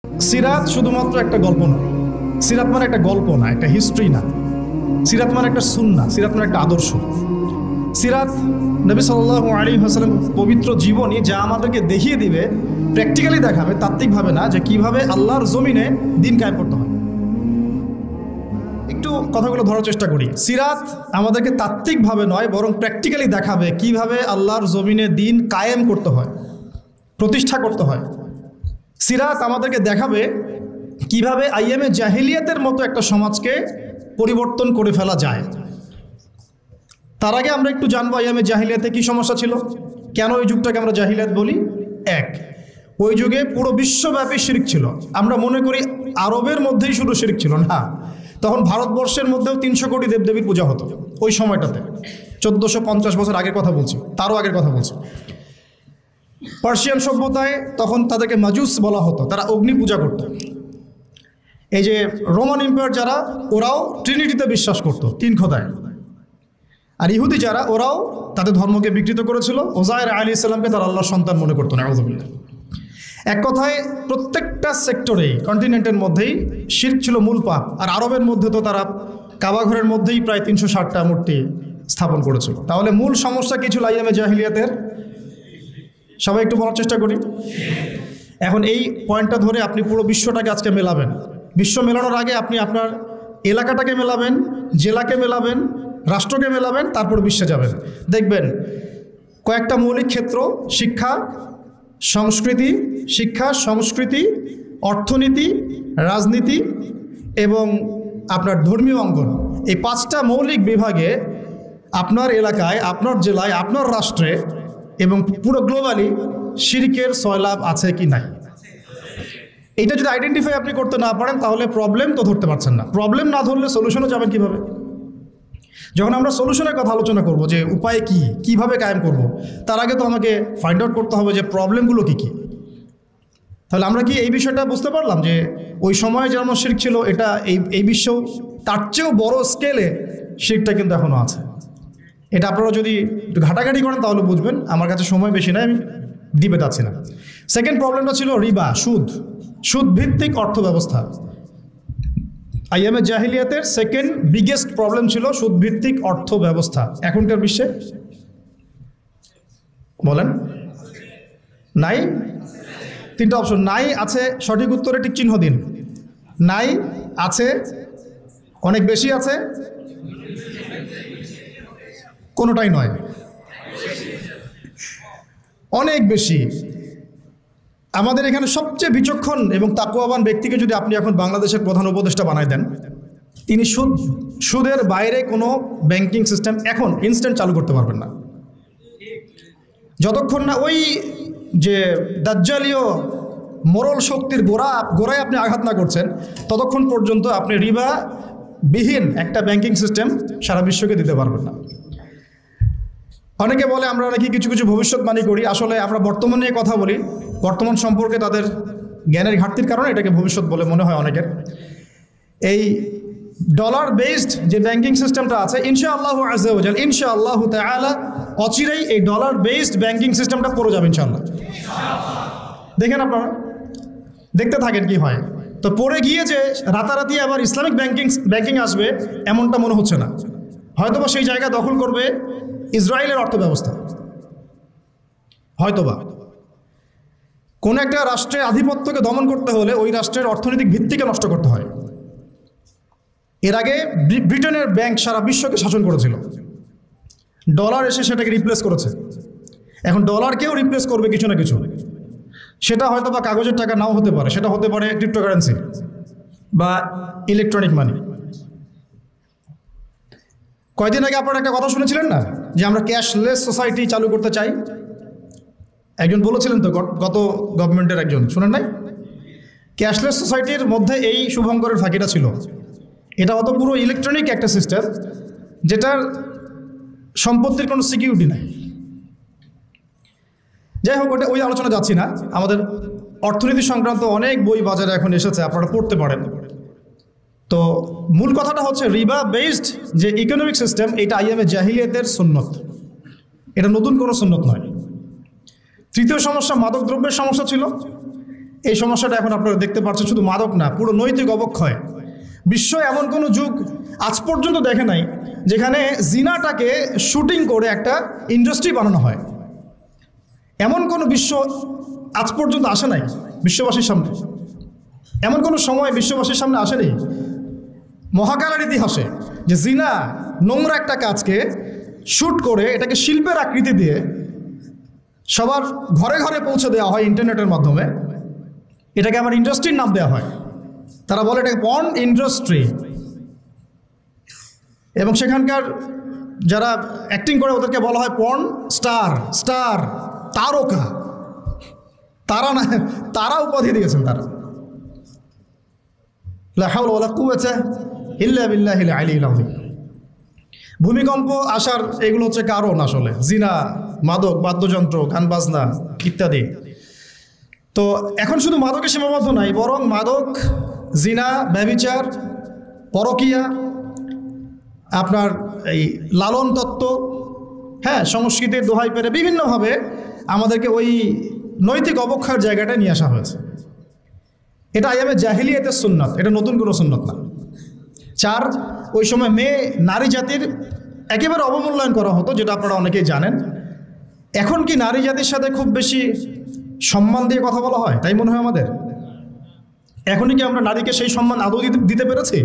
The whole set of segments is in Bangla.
সিরাত শুধুমাত্র একটা গল্প না, সিরাত মানে একটা গল্প না, একটা হিস্ট্রি না, সিরাত মানে একটা সুন্নাহ, সিরাত মানে একটা আদর্শ। সিরাত নবী সাল্লাল্লাহু আলাইহি ওয়াসাল্লাম পবিত্র জীবনী, যা আমাদেরকে দেখিয়ে দিবে, প্র্যাকটিক্যালি দেখাবে, তাত্ত্বিকভাবে না, যে কিভাবে আল্লাহর জমিনে দিন কায়েম করতে হয়। একটু কথাগুলো ধরার চেষ্টা করি। সিরাত আমাদেরকে তাত্ত্বিকভাবে নয়, বরং প্র্যাকটিক্যালি দেখাবে কিভাবে আল্লাহর জমিনে দিন কায়েম করতে হয়, প্রতিষ্ঠা করতে হয়। সিরাত আমাদেরকে দেখাবে কিভাবে আইয়ামে জাহিলিয়াতের মতো একটা সমাজকে পরিবর্তন করে ফেলা যায়। তার আগে আমরা একটু জানবো আইয়ামে জাহিলিয়াতে কি সমস্যা ছিল, কেন ওই যুগটাকে আমরা জাহিলিয়াত বলি। এক, ওই যুগে পুরো বিশ্বব্যাপী শিরক ছিল। আমরা মনে করি আরবের মধ্যেই শুধু শিরক ছিল, না, তখন ভারতবর্ষের মধ্যেও 300 কোটি দেবদেবীর পূজা হতো ওই সময়টাতে। 1450 বছর আগের কথা বলছি, তারও আগের কথা বলছি। পার্সিয়ান সভ্যতায় তখন তাদেরকে মাজুস বলা হতো, তারা অগ্নি পূজা করত। এই যে রোমান এম্পায়ার যারা, ওরাও ট্রিনিটিতে বিশ্বাস করত, 3 খোদায়। আর ইহুদি যারা, ওরাও তাদের ধর্মকে বিকৃত করেছিল, ওজায়ের আলাইহিস সালামকে তারা আল্লাহর সন্তান মনে করতো না। এক কথায় প্রত্যেকটা সেক্টরেই, কন্টিনেন্টের মধ্যেই শিরক ছিল মূল পাপ। আর আরবের মধ্যে তো তারা কাবা ঘরের মধ্যেই প্রায় 360টা মূর্তি স্থাপন করেছিল। তাহলে মূল সমস্যা কি ছিল আইয়ামে জাহিলিয়াতের? সবাই একটু বলার চেষ্টা করি। এখন এই পয়েন্টটা ধরে আপনি পুরো বিশ্বটাকে আজকে মেলাবেন। বিশ্ব মেলানোর আগে আপনি আপনার এলাকাটাকে মেলাবেন, জেলাকে মেলাবেন, রাষ্ট্রকে মেলাবেন, তারপর বিশ্বে যাবেন। দেখবেন কয়েকটা মৌলিক ক্ষেত্র, শিক্ষা, সংস্কৃতি, অর্থনীতি, রাজনীতি এবং আপনার ধর্মীয় অঙ্গন, এই 5টা মৌলিক বিভাগে আপনার এলাকায়, আপনার জেলায়, আপনার রাষ্ট্রে এবং পুরো গ্লোবালি শিরকের সয়লাভ আছে কি নাই। এইটা যদি আইডেন্টিফাই আপনি করতে না পারেন, তাহলে প্রবলেম তো ধরতে পারছেন না। প্রবলেম না ধরলে সলিউশনও যাবেন কিভাবে? যখন আমরা সলিউশনের কথা আলোচনা করব, যে উপায় কি, কিভাবে কায়েম করব, তার আগে তো আমাকে ফাইন্ড আউট করতে হবে যে প্রবলেমগুলো কি কি। তাহলে আমরা কি এই বিষয়টা বুঝতে পারলাম যে ওই সময়ে যেমন শিরক ছিল, এটা এই বিশ্বেও তার চেয়েও বড় স্কেলে শিরকটা কিন্তু এখনও আছে। এটা আপনারা যদি একটু ঘাটাঘাটি করেন তাহলে বুঝবেন। আমার কাছে সময় বেশি নাই, আমি দিবে যাচ্ছি না। সেকেন্ড প্রবলেমটা ছিল রিবা, সুদ ভিত্তিক অর্থ ব্যবস্থা। আইয়ামে জাহিলিয়াতের সেকেন্ড বিগেস্ট প্রবলেম ছিল সুদ ভিত্তিক অর্থ ব্যবস্থা। এখনকার বিশ্বে বলেন নাই? 3টা অপশন নাই, আছে, সঠিক উত্তরে টিক চিহ্ন দিন। নাই, আছে, অনেক বেশি আছে, কোনোটাই নয়, অনেক বেশি। আমাদের এখানে সবচেয়ে বিচক্ষণ এবং তাকওয়াবান ব্যক্তিকে যদি আপনি এখন বাংলাদেশের প্রধান উপদেষ্টা বানায় দেন, তিনি সুদের বাইরে কোনো ব্যাংকিং সিস্টেম এখন ইনস্ট্যান্ট চালু করতে পারবেন না, যতক্ষণ না ওই যে দাজ্জালীয় মোরল শক্তির গোড়ায় আপনি আঘাত না করছেন, ততক্ষণ পর্যন্ত আপনি রিবা বিহীন একটা ব্যাংকিং সিস্টেম সারা বিশ্বকে দিতে পারবেন না। অনেকে বলে আমরা নাকি কিছু কিছু ভবিষ্যৎবাণী করি। আসলে আমরা বর্তমান নিয়ে কথা বলি, বর্তমান সম্পর্কে তাদের জ্ঞানের ঘাটতির কারণে এটাকে ভবিষ্যৎ বলে মনে হয় অনেকের। এই ডলার বেসড যে ব্যাংকিং সিস্টেমটা আছে, ইনশাআল্লাহ আযজা ওয়া জাল, ইনশাআল্লাহ তাআলা অচিরেই এই ডলার বেসড ব্যাংকিং সিস্টেমটা পড়ে যাবে ইনশাআল্লাহ। দেখেন, আপনারা দেখতে থাকেন কি হয়। তো পড়ে গিয়ে যে রাতারাতি আবার ইসলামিক ব্যাংকিং আসবে এমনটা মনে হচ্ছে না। হয়তোবা সেই জায়গা দখল করবে ইসরায়েলের অর্থ ব্যবস্থা। হয়তোবা কোন একটা রাষ্ট্রের আধিপত্যকে দমন করতে হলে ওই রাষ্ট্রের অর্থনৈতিক ভিত্তিকে নষ্ট করতে হয়। এর আগে ব্রিটেনের ব্যাংক সারা বিশ্বকে শাসন করেছিল, ডলার এসে সেটাকে রিপ্লেস করেছে। এখন ডলারকেও রিপ্লেস করবে কিছু না কিছু। সেটা হয়তো বা কাগজের টাকা নাও হতে পারে, সেটা হতে পারে ক্রিপ্টোকারেন্সি বা ইলেকট্রনিক মানি। কয়দিন আগে আপনারা একটা কথা শুনেছিলেন না, যে আমরা ক্যাশলেস সোসাইটি চালু করতে চাই? একজন বলেছিলেন তো, গত গভর্নমেন্টের একজন, শুনেন নাই? ক্যাশলেস সোসাইটির মধ্যে এই শুভঙ্করের ফাঁকিটা ছিল। এটা অত পুরো ইলেকট্রনিক একটা সিস্টেম, যেটার সম্পত্তির কোনো সিকিউরিটি নাই। যাই হোক, ওটা ওই আলোচনা যাচ্ছি না। আমাদের অর্থনীতি সংক্রান্ত অনেক বই বাজারে এখন এসেছে, আপনারা পড়তে পারেন। তো মূল কথাটা হচ্ছে রিবা বেসড যে ইকোনমিক সিস্টেম, এটা আইয়ামে জাহিলিয়াতের সুন্নত, এটা নতুন কোনো সুন্নত নয়। তৃতীয় সমস্যা মাদক দ্রব্যের সমস্যা ছিল। এই সমস্যাটা এখন আপনারা দেখতে পাচ্ছেন, শুধু মাদক না, পুরো নৈতিক অবক্ষয়। বিশ্ব এমন কোনো যুগ আজ পর্যন্ত দেখে নাই যেখানে জিনাটাকে শুটিং করে একটা ইন্ডাস্ট্রি বানানো হয়। এমন কোনো বিশ্ব আজ পর্যন্ত আসে নাই বিশ্ববাসীর সামনে, এমন কোনো সময় বিশ্ববাসীর সামনে আসেনি মহাকালের ইতিহাসে যে জিনা নোংরা একটা কাজকে শ্যুট করে এটাকে শিল্পের আকৃতি দিয়ে সবার ঘরে ঘরে পৌঁছে দেওয়া হয় ইন্টারনেটের মাধ্যমে। এটাকে আমার ইন্ডাস্ট্রির নাম দেওয়া হয়, তারা বলে এটাকে পর্ন ইন্ডাস্ট্রি। এবং সেখানকার যারা অ্যাক্টিং করে ওদেরকে বলা হয় পর্ন স্টার, তারকা। তারা না, তারা উপাধি দিয়েছেন তারা। লা হাওলা ওয়ালা কুওয়াতা ইল্লা বিল্লাহিল আলিয়্যিল আযীম। ভূমিকম্প আসার এগুলো হচ্ছে কারণ, আসলে জিনা, মাদক, বাদ্যযন্ত্র, গান বাজনা ইত্যাদি। তো এখন শুধু মাদকে সীমাবদ্ধ নাই, বরং মাদক, জিনা, ব্যভিচার, পরকীয়া, আপনার এই লালন তত্ত্ব, হ্যাঁ, সংস্কৃতির দোহাই পেরে বিভিন্নভাবে আমাদেরকে ওই নৈতিক অবক্ষয়ের জায়গাটায় নিয়ে আসা হয়েছে। এটা আইয়ামে জাহিলিয়াতের সুন্নাত, এটা নতুন কোনো সুন্নাত না। 4, ওই সময় নারী জাতির একেবারে অবমূল্যায়ন করা হতো, যেটা আপনারা অনেকেই জানেন। এখন কি নারী জাতির সাথে খুব বেশি সম্মান দিয়ে কথা বলা হয় তাই মনে হয় আমাদের? এখনই কি আমরা নারীকে সেই সম্মান আদৌ দিতে পেরেছি?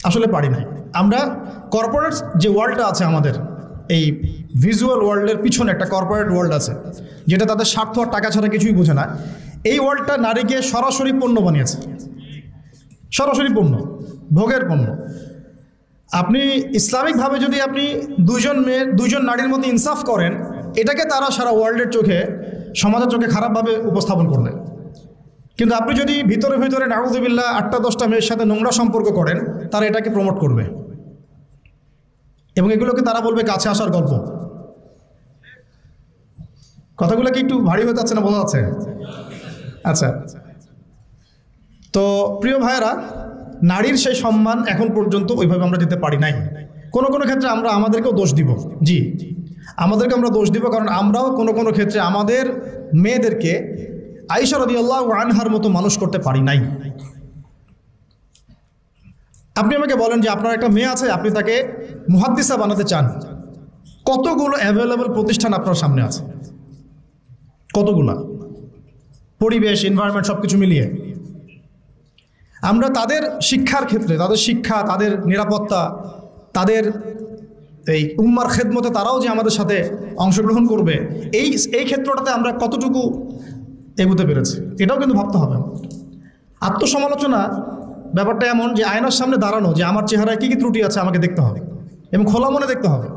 আসলে পারি নাই। আমরা কর্পোরেট যে ওয়ার্ল্ডটা আছে আমাদের, এই ভিজুয়াল ওয়ার্ল্ডের পিছনে একটা কর্পোরেট ওয়ার্ল্ড আছে, যেটা তাদের স্বার্থ আর টাকা ছাড়া কিছুই বোঝে না। এই ওয়ার্ল্ডটা নারীকে সরাসরি পণ্য বানিয়েছে, সরাসরি পণ্য, ভোগের পণ্য। আপনি ইসলামিকভাবে যদি আপনি দুজন নারীর মধ্যে ইনসাফ করেন, এটাকে তারা সারা ওয়ার্ল্ডের চোখে, সমাজের চোখে খারাপভাবে উপস্থাপন করবে। কিন্তু আপনি যদি ভিতরে ভিতরে নাউযুবিল্লাহ 8-10টা মেয়ের সাথে নোংরা সম্পর্ক করেন, তারা এটাকে প্রমোট করবে এবং এগুলোকে তারা বলবে কাছে আসার গল্প। কথাগুলো কি একটু ভারী হয়ে যাচ্ছে না, বোঝা যাচ্ছে? আচ্ছা, তো প্রিয় ভাইয়েরা, নারীর সেই সম্মান এখন পর্যন্ত ওইভাবে আমরা দিতে পারি নাই। কোনো কোনো ক্ষেত্রে আমরা আমাদেরকেও দোষ দিব, জি, আমাদেরকে আমরা দোষ দিব, কারণ আমরাও কোনো কোনো ক্ষেত্রে আমাদের মেয়েদেরকে আয়েশা রাদিয়াল্লাহু আনহার মতো মানুষ করতে পারি নাই। আপনি আমাকে বলেন যে আপনার একটা মেয়ে আছে, আপনি তাকে মুহাদ্দিসা বানাতে চান, কতগুলো অ্যাভেলেবল প্রতিষ্ঠান আপনার সামনে আছে, কতগুলা, পরিবেশ, এনভায়রনমেন্ট সব কিছু মিলিয়ে। আমরা তাদের শিক্ষার ক্ষেত্রে, তাদের শিক্ষা, তাদের নিরাপত্তা, তাদের এই উম্মার খেদমতে তারাও যে আমাদের সাথে অংশগ্রহণ করবে, এই ক্ষেত্রটাতে আমরা কতটুকু এগোতে পেরেছি, এটাও কিন্তু ভাবতে হবে। আত্মসমালোচনা ব্যাপারটা এমন যে আয়নার সামনে দাঁড়ানো, যে আমার চেহারায় কী কী ত্রুটি আছে আমাকে দেখতে হবে এবং খোলা মনে দেখতে হবে।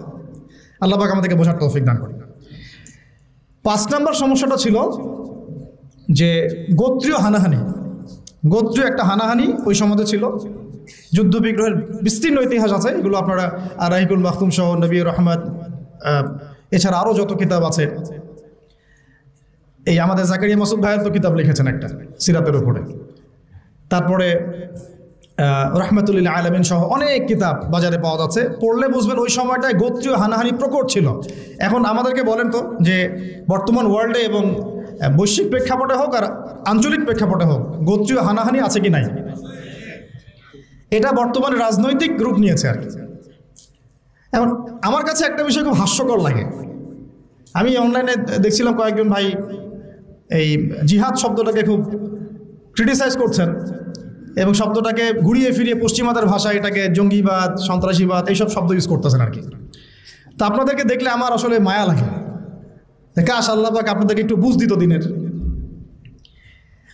আল্লাহ পাক আমাদেরকে বোঝার তৌফিক দান করেন। 5 নম্বর সমস্যাটা ছিল যে গোত্রীয় হানাহানি। গোত্রীয় একটা হানাহানি ওই সমাজে ছিল। যুদ্ধ বিগ্রহের বিস্তীর্ণ ইতিহাস আছে, এগুলো আপনারা রাহিকুল মাখতুম সহ, নবী রহমত, এছাড়া আরও যত কিতাব আছে। এই আমাদের জাকারিয়া মাসুদ ভাইয়ের তো কিতাব লিখেছেন একটা সিরাতের উপরে, তারপরে রহমতুল্লাহ আলামিন সহ অনেক কিতাব বাজারে পাওয়া যাচ্ছে, পড়লে বুঝবেন ওই সময়টায় গোত্রীয় হানাহানি প্রকট ছিল। এখন আমাদেরকে বলেন তো যে বর্তমান ওয়ার্ল্ডে এবং বৈশ্বিক প্রেক্ষাপটে হোক আর আঞ্চলিক প্রেক্ষাপটে হোক, গোত্রীয় হানাহানি আছে কি নাই? এটা বর্তমানে রাজনৈতিক রূপ নিয়েছে আর কি। এখন আমার কাছে একটা বিষয় খুব হাস্যকর লাগে। আমি অনলাইনে দেখছিলাম কয়েকজন ভাই এই জিহাদ শব্দটাকে খুব ক্রিটিসাইজ করছেন এবং শব্দটাকে ঘুরিয়ে ফিরিয়ে পশ্চিমাদের ভাষায় এটাকে জঙ্গিবাদ, সন্ত্রাসীবাদ এইসব শব্দ ইউজ করতেছেন আর কি। তা আপনাদেরকে দেখলে আমার আসলে মায়া লাগে। কাশ আল্লাহ পাক আপনাদেরকে একটু বুঝ দিত দিনের।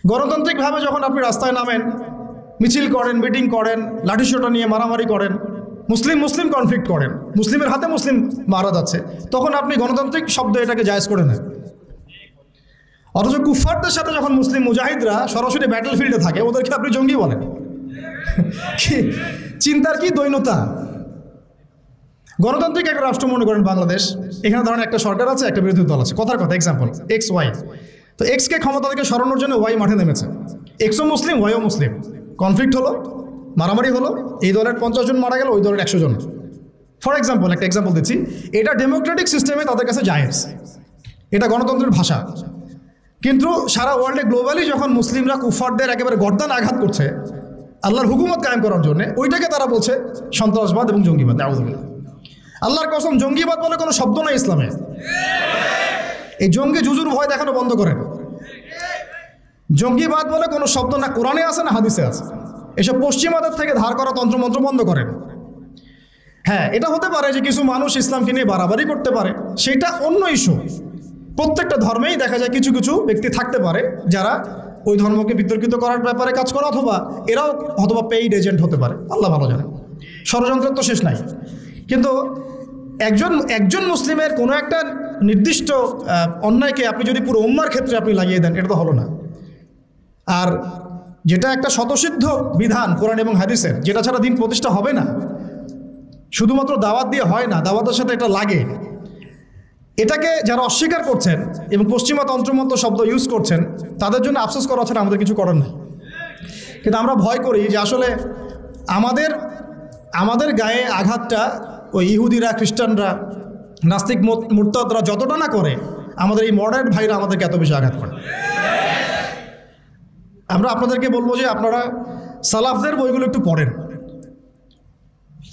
গণতান্ত্রিকভাবে যখন আপনি রাস্তায় নামেন, মিছিল করেন, মিটিং করেন, লাঠিসোঁটা নিয়ে মারামারি করেন, মুসলিম কনফ্লিক্ট করেন, মুসলিমের হাতে মুসলিম মারা যাচ্ছে, তখন আপনি গণতান্ত্রিক শব্দ এটাকে জায়েজ করে নেন। অথচ কুফফারদের সাথে যখন মুসলিম মুজাহিদরা সরাসরি ব্যাটল ফিল্ডে থাকে, ওদেরকে আপনি জঙ্গি বলেন। কি চিন্তার কি দৈন্যতা! গণতান্ত্রিক একটা রাষ্ট্র মনে করেন বাংলাদেশ, এখানে ধরেন একটা সরকার আছে, একটা বিরোধী দল আছে, কথার কথা এক্সাম্পল XY। তো এক্সকে ক্ষমতা থেকে সরানোর জন্য ওয়াই মাঠে নেমেছে। এক্সও মুসলিম, ওয়াইও মুসলিম, কনফ্লিক্ট হলো, মারামারি হলো, এই দলের 50 জন মারা গেল, ওই দলের 100 জন। ফর এক্সাম্পল, একটা এক্সাম্পল দিচ্ছি, এটা ডেমোক্রেটিক সিস্টেমে তাদের কাছে জায়েজ, এটা গণতন্ত্রের ভাষা। কিন্তু সারা ওয়ার্ল্ডে গ্লোবালি যখন মুসলিমরা কুফারদের একেবারে গর্দান আঘাত করছে আল্লাহর হুকুমত কায়েম করার জন্য, ওইটাকে তারা বলছে সন্ত্রাসবাদ এবং জঙ্গিবাদ। নাউযুবিল্লাহ। আল্লাহর কসম, জঙ্গিবাদ বলে কোনো শব্দ নাই ইসলামে। এই জঙ্গি জুজুর ভয় দেখানো বন্ধ করেন। জঙ্গিবাদ বলে কোনো শব্দ না কোরআনে আছে না হাদিসে আছে। এসব পশ্চিমাদের থেকে ধার করা তন্ত্রমন্ত্র বন্ধ করেন। হ্যাঁ, এটা হতে পারে যে কিছু মানুষ ইসলামকে নিয়ে বাড়াবাড়ি করতে পারে, সেটা অন্য ইস্যু। প্রত্যেকটা ধর্মেই দেখা যায় কিছু কিছু ব্যক্তি থাকতে পারে যারা ওই ধর্মকে বিতর্কিত করার ব্যাপারে কাজ করে, অথবা এরাও অথবা পেইড এজেন্ট হতে পারে, আল্লাহ ভালো জানে। ষড়যন্ত্রের তো শেষ নাই। কিন্তু একজন মুসলিমের কোনো একটা নির্দিষ্ট অন্যায়কে আপনি যদি পুরো উম্মার ক্ষেত্রে আপনি লাগিয়ে দেন, এটা তো হলো না। আর যেটা একটা স্বতঃসিদ্ধ বিধান কোরআন এবং হাদিসের, যেটা ছাড়া দিন প্রতিষ্ঠা হবে না, শুধুমাত্র দাওয়াত দিয়ে হয় না, দাওয়াতের সাথে এটা লাগে, এটাকে যারা অস্বীকার করছেন এবং পশ্চিমা তন্ত্রমন্ত্র শব্দ ইউজ করছেন, তাদের জন্য আফসোস করা ছাড়া আমাদের কিছু করার নেই। কিন্তু আমরা ভয় করি যে আসলে আমাদের গায়ে আঘাতটা ওই ইহুদিরা, খ্রিস্টানরা, নাস্তিক মুরতাদরা যতটা না করে, আমাদের এই মডার্ন ভাইরা আমাদেরকে এত বেশি আঘাত করে। আমরা আপনাদেরকে বলবো যে আপনারা সালাফদের বইগুলো একটু পড়েন।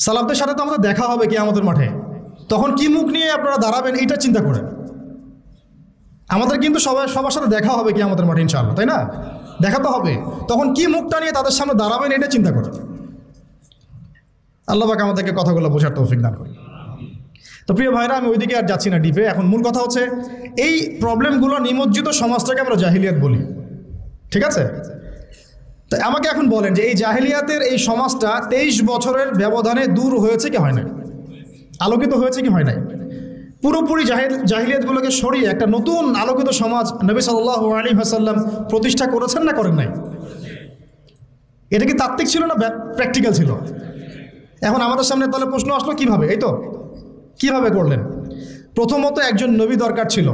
সালাফদের সাথে তো আমাদের দেখা হবে কিয়ামতের মাঠে, তখন কি মুখ নিয়ে আপনারা দাঁড়াবেন এইটা চিন্তা করেন। আমাদের কিন্তু সবার সাথে দেখা হবে কিয়ামতের মাঠে ইনশাআল্লাহ, তাই না? দেখা তো হবে, তখন কি মুখটা নিয়ে তাদের সামনে দাঁড়াবেন এটা চিন্তা করেন। আল্লাহ পাক আমাদেরকে কথাগুলো বোঝার তৌফিক দান করেন। তো প্রিয় ভাইরা, আমি ওইদিকে আর যাচ্ছি না ডিপে। এখন মূল কথা হচ্ছে এই প্রবলেমগুলো নিমজ্জিত সমাজটাকে আমরা জাহিলিয়াত বলি, ঠিক আছে? তো আমাকে এখন বলেন যে এই জাহিলিয়াতের এই সমাজটা 23 বছরের ব্যবধানে দূর হয়েছে কি হয় না? আলোকিত হয়েছে কি হয় নাই? পুরোপুরি জাহিলিয়াতগুলোকে সরিয়ে একটা নতুন আলোকিত সমাজ নবী সাল্লাল্লাহু আলাইহি ওয়াসাল্লাম প্রতিষ্ঠা করেছেন না করেন নাই? এটা কি তাত্ত্বিক ছিল না প্র্যাকটিক্যাল ছিল? এখন আমাদের সামনে তাহলে প্রশ্ন আসলো কিভাবে? এই তো কিভাবে করলেন? প্রথমত একজন নবী দরকার ছিল,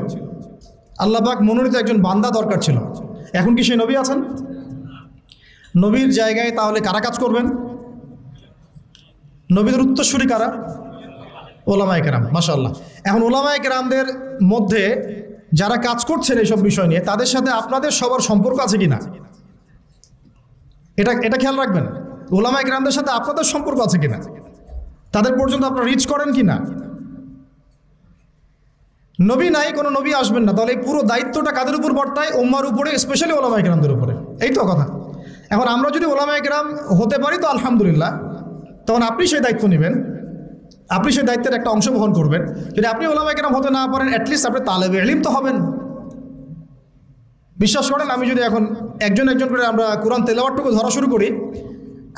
আল্লাহ পাক মনোনীত একজন বান্দা দরকার ছিল। এখন কি সেই নবী আছেন? নবীর জায়গায় তাহলে কারা কাজ করবেন? নবীদের উত্তরসূরি কারা? ওলামায়ে কেরাম। মাশাআল্লাহ। এখন ওলামায়ে কেরামদের মধ্যে যারা কাজ করছেন এইসব বিষয় নিয়ে, তাদের সাথে আপনাদের সবার সম্পর্ক আছে কিনা এটা খেয়াল রাখবেন। ওলামায়ে কেরামদের সাথে আপনাদের সম্পর্ক আছে কিনা, তাদের পর্যন্ত আপনারা রিচ করেন কিনা। নবী নাই, কোনো নবী আসবেন না, তাহলে এই পুরো দায়িত্বটা কাদের উপর বর্তায়? উম্মার উপরে, স্পেশালি ওলামায়ে কেরামদের উপরে। এই তো কথা। এখন আমরা যদি ওলামায়ে কেরাম হতে পারি তো আলহামদুলিল্লাহ, তখন আপনি সেই দায়িত্ব নেবেন, আপনি সেই দায়িত্বের একটা অংশ বহন করবেন। যদি আপনি ওলামায়ে কেরাম হতে না পারেন, অ্যাটলিস্ট আপনি তালেবে ইলম তো হবেন। বিশ্বাস করেন, আমি যদি এখন একজন করে আমরা কোরআন তেলাওয়াতটুকু ধরা শুরু করি,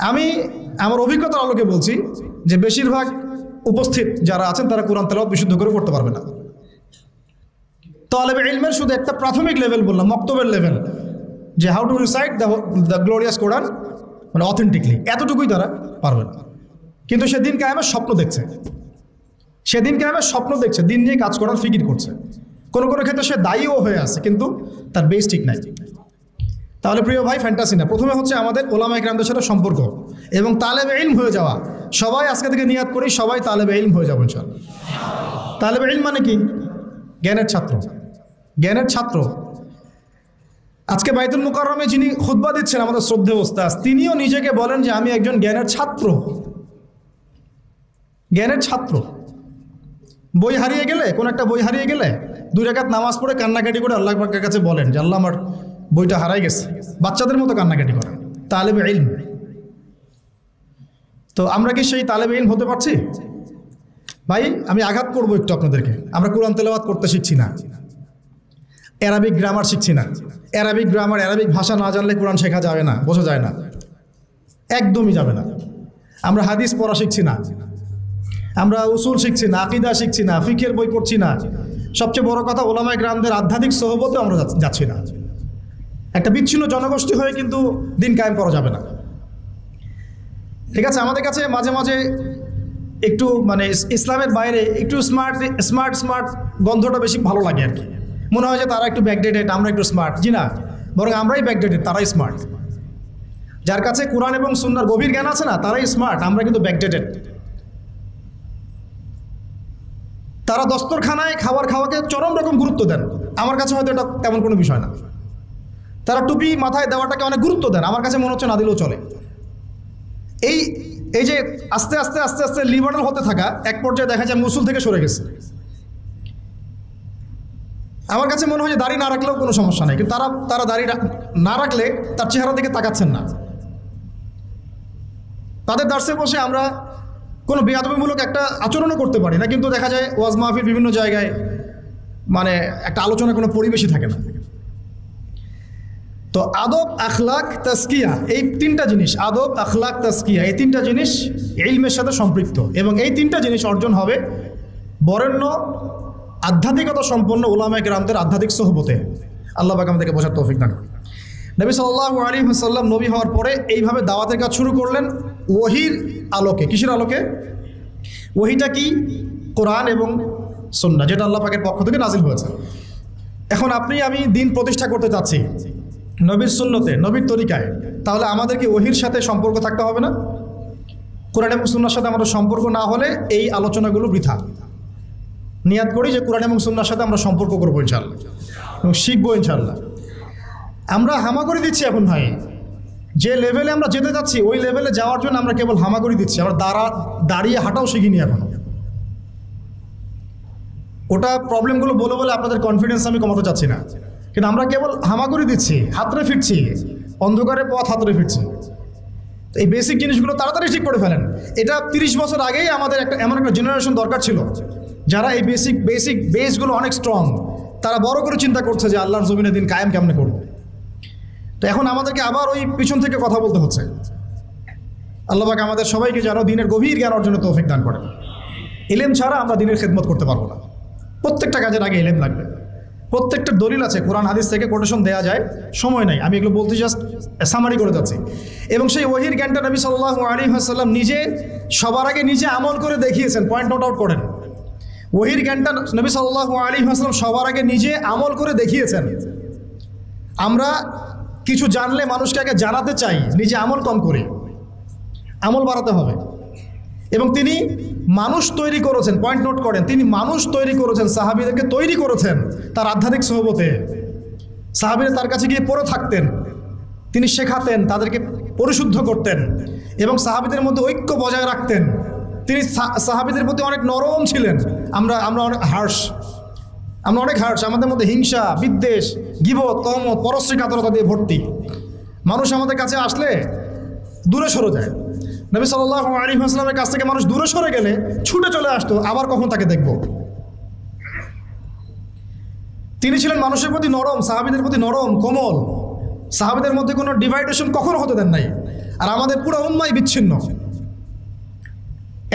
আমি আমার অভিজ্ঞতার আলোকে বলছি যে বেশিরভাগ উপস্থিত যারা আছেন তারা কোরআন তেলাওয়াত বিশুদ্ধ করে করতে পারবে না। তালেবে ইলমের শুধু একটা প্রাথমিক লেভেল বললাম, মক্তবের লেভেল, যে how to recite the glorious Quran মানে অথেন্টিকলি, এতটুকুই তারা পারবে না। কিন্তু সেদিন কায়েমের স্বপ্ন দেখছে, দিন নিয়ে কাজ করার ফিকির করছে। কোনো ক্ষেত্রে সে দায়ীও হয়ে আছে, কিন্তু তার বেস ঠিক নাই। তাহলে প্রিয় ভাই, ফ্যান্টাসি না। প্রথমে হচ্ছে আমাদের ওলামায়ে কেরামদের সাথে সম্পর্ক এবং তালেবে ইলম হয়ে যাওয়া। সবাই আজকে থেকে নিয়াত করি, সবাই তালেবে ইলম হয়ে যাবো ইনশাআল্লাহ। তালেবে ইলম মানে কি? জ্ঞানের ছাত্র। আজকে বাইতুল মুকাররমে যিনি খুতবা দিচ্ছেন, আমাদের শ্রদ্ধেয় ওস্তাদ, তিনিও নিজেকে বলেন যে আমি একজন জ্ঞানের ছাত্র। বই হারিয়ে গেলে, কোন একটা বই হারিয়ে গেলে 2 রাকাত নামাজ পড়ে কান্নাকাটি করে আল্লাহ পাকের কাছে বলেন যে আল্লাহ আমার বইটা হারাই গেছে, বাচ্চাদের মতো কান্নাকাটি করেন। তালেবে ইলম। তো আমরা কি সেই তালেবে ইলম হতে পারছি? ভাই, আমি আঘাত করবো একটু আপনাদেরকে। আমরা কোরআন তেলাওয়াত করতে শিখছি না, অ্যারাবিক গ্রামার শিখছি না। অ্যারাবিক ভাষা না জানলে কোরআন শেখা যাবে না, বোঝা যায় না, একদমই যাবে না। আমরা হাদিস পড়া শিখছি না, আমরা উসুল শিখছি না, আকীদা শিখছি না, ফিকহের বই পড়ছি না। সবচেয়ে বড় কথা, ওলামায়ে কেরামদের আধ্যাত্মিক সোহবতে আমরা যাচ্ছি না। একটা বিচ্ছিন্ন জনগোষ্ঠী হয়ে কিন্তু দিন কায়েম করা যাবে না, ঠিক আছে? আমাদের কাছে মাঝে মাঝে একটু মানে ইসলামের বাইরে একটু স্মার্ট গন্ধটা বেশি ভালো লাগে আর কি। মনে হয় যে তারা একটু ব্যাকডেটেড, আমরা একটু স্মার্ট। জি না, বরং আমরাই ব্যাকডেটেড, তারাই স্মার্ট। যার কাছে কোরআন এবং সুন্নাহর গভীর জ্ঞান আছে না, তারাই স্মার্ট, আমরা কিন্তু ব্যাকডেটেড। তারা দস্তরখানায় খাওয়াকে চরম রকম গুরুত্ব দেন, আমার কাছে হয়তো এটা তেমন কোনো বিষয় না। তারা টুপি মাথায় দেওয়াটাকে অনেক গুরুত্ব দেন, আমার কাছে মনে হচ্ছে না দিলেও চলে। এই যে আস্তে আস্তে আস্তে আস্তে লিবারাল হতে থাকা, এক পর্যায়ে দেখা যায় মুসুল থেকে সরে গেছে। আমার কাছে মনে হয় যে দাড়ি না রাখলেও কোনো সমস্যা নেই, কিন্তু তারা দাড়ি না রাখলে তার চেহারা দিকে তাকাচ্ছেন না। তাদের দার্সে বসে আমরা কোনো বেয়াদবিমূলক একটা আচরণও করতে পারি না, কিন্তু দেখা যায় ওয়াজ মাহফিল বিভিন্ন জায়গায় মানে একটা আলোচনা কোনো পরিবেশই থাকে না। তো আদব, আখলাক, তাজকিয়া, এই তিনটা জিনিস, আদব, আখলাক, তাজকিয়া, এই তিনটা জিনিস ইলমের সাথে সম্পৃক্ত, এবং এই তিনটা জিনিস অর্জন হবে বরেণ্য আধ্যাত্মিকতা সম্পন্ন উলামায়ে কেরামদের আধ্যাত্মিক সোহবতে। আল্লাহ পাক আমাদেরকে বোঝার তৌফিক দান করুন। নবী সাল্লাল্লাহু আলাইহি ওয়াসাল্লাম নবী হওয়ার পরে এইভাবে দাওয়াতের কাজ শুরু করলেন ওহীর আলোকে। কিসের আলোকে? ওহীটা কি? কোরআন এবং সুন্নাহ, যেটা আল্লাহ পাকের পক্ষ থেকে নাজিল হয়েছে। এখন আপনি আমি দিন প্রতিষ্ঠা করতে চাচ্ছি নবীর সুন্নতে, নবীর তরিকায়, তাহলে আমাদেরকে ওহীর সাথে সম্পর্ক থাকতে হবে না? কোরআন এবং সুন্নাহর সাথে আমাদের সম্পর্ক না হলে এই আলোচনাগুলো বৃথা। নিয়াত করি যে কোরআন এবং সুন্নাহর সাথে আমরা সম্পর্ক করবো ইনশাআল্লাহ এবং শিখবো ইনশাআল্লাহ। আমরা হামাগুড়ি দিচ্ছি এখন ভাই, যে লেভেলে আমরা যেতে যাচ্ছি ওই লেভেলে যাওয়ার জন্য আমরা কেবল হামাগুড়ি দিচ্ছি, আমরা দাঁড়িয়ে হাঁটাও শিখিনি এখনো। ওটা প্রবলেমগুলো বলে বলে আপনাদের কনফিডেন্স আমি কমাতে চাচ্ছি না, কিন্তু আমরা কেবল হামাগুড়ি দিচ্ছি, হাতড়ে ফিরছি, অন্ধকারে পথ হাতড়ে ফিরছি। এই বেসিক জিনিসগুলো তাড়াতাড়ি ঠিক করে ফেলেন। এটা 30 বছর আগেই আমাদের এমন একটা জেনারেশন দরকার ছিল যারা এই বেসিক বেসগুলো অনেক স্ট্রং, তারা বড় করে চিন্তা করছে যে আল্লাহর জমিনে দিন কায়েম কেমনে করব। তো এখন আমাদেরকে আবার ওই পিছন থেকে কথা বলতে হচ্ছে। আল্লাহ পাক আমাদের সবাইকে যেন দিনের গভীর জ্ঞান অর্জনের তৌফিক দান করেন। ইলম ছাড়া আমরা দিনের খেদমত করতে পারবো না। প্রত্যেকটা কাজের আগে ইলম লাগবে। প্রত্যেকটা দলিল আছে, কোরআন হাদিস থেকে কোটেশন দেওয়া যায়, সময় নাই, আমি এগুলো বলতে জাস্ট সামারি করে যাচ্ছি। এবং সেই ওহীর জ্ঞানটা নবী সাল্লাল্লাহু আলাইহি ওয়াসাল্লাম নিজে সবার আগে নিজে আমল করে দেখিয়েছেন। পয়েন্ট নোট আউট করেন, ওহীর জ্ঞানটা নবী সাল্লাল্লাহু আলাইহি ওয়াসাল্লাম সবার আগে নিজে আমল করে দেখিয়েছেন। আমরা কিছু জানলে মানুষকে আগে জানাতে চাই, নিজে আমল কম করি, আমল বাড়াতে হবে। এবং তিনি মানুষ তৈরি করেছেন, পয়েন্ট নোট করেন, তিনি মানুষ তৈরি করেছেন, সাহাবীদেরকে তৈরি করেছেন তার আধ্যাত্মিক সোহবতে। সাহাবীরা তার কাছে গিয়ে পড়ে থাকতেন, তিনি শেখাতেন, তাদেরকে পরিশুদ্ধ করতেন এবং সাহাবীদের মধ্যে ঐক্য বজায় রাখতেন। তিনি সাহাবীদের প্রতি অনেক নরম ছিলেন। আমরা অনেক হার্শ, আমাদের মধ্যে হিংসা, বিদ্বেষ, গীবত, তহমত, পরশ্রী কাতরতা দিয়ে ভর্তি। মানুষ আমাদের কাছে আসলে দূরে সরে যায়। নবী সাল্লাল্লাহু আলাইহি ওয়াসাল্লামের কাছ থেকে মানুষ দূরে সরে গেলে ছুটে চলে আসতো, আবার কখন তাকে দেখব। তিনি ছিলেন মানুষের প্রতি নরম, সাহাবীদের প্রতি নরম, কোমল। সাহাবীদের মধ্যে কোনো ডিভাইডেশন কখনো হতে দেন নাই। আর আমাদের পুরো উম্মাই বিচ্ছিন্ন।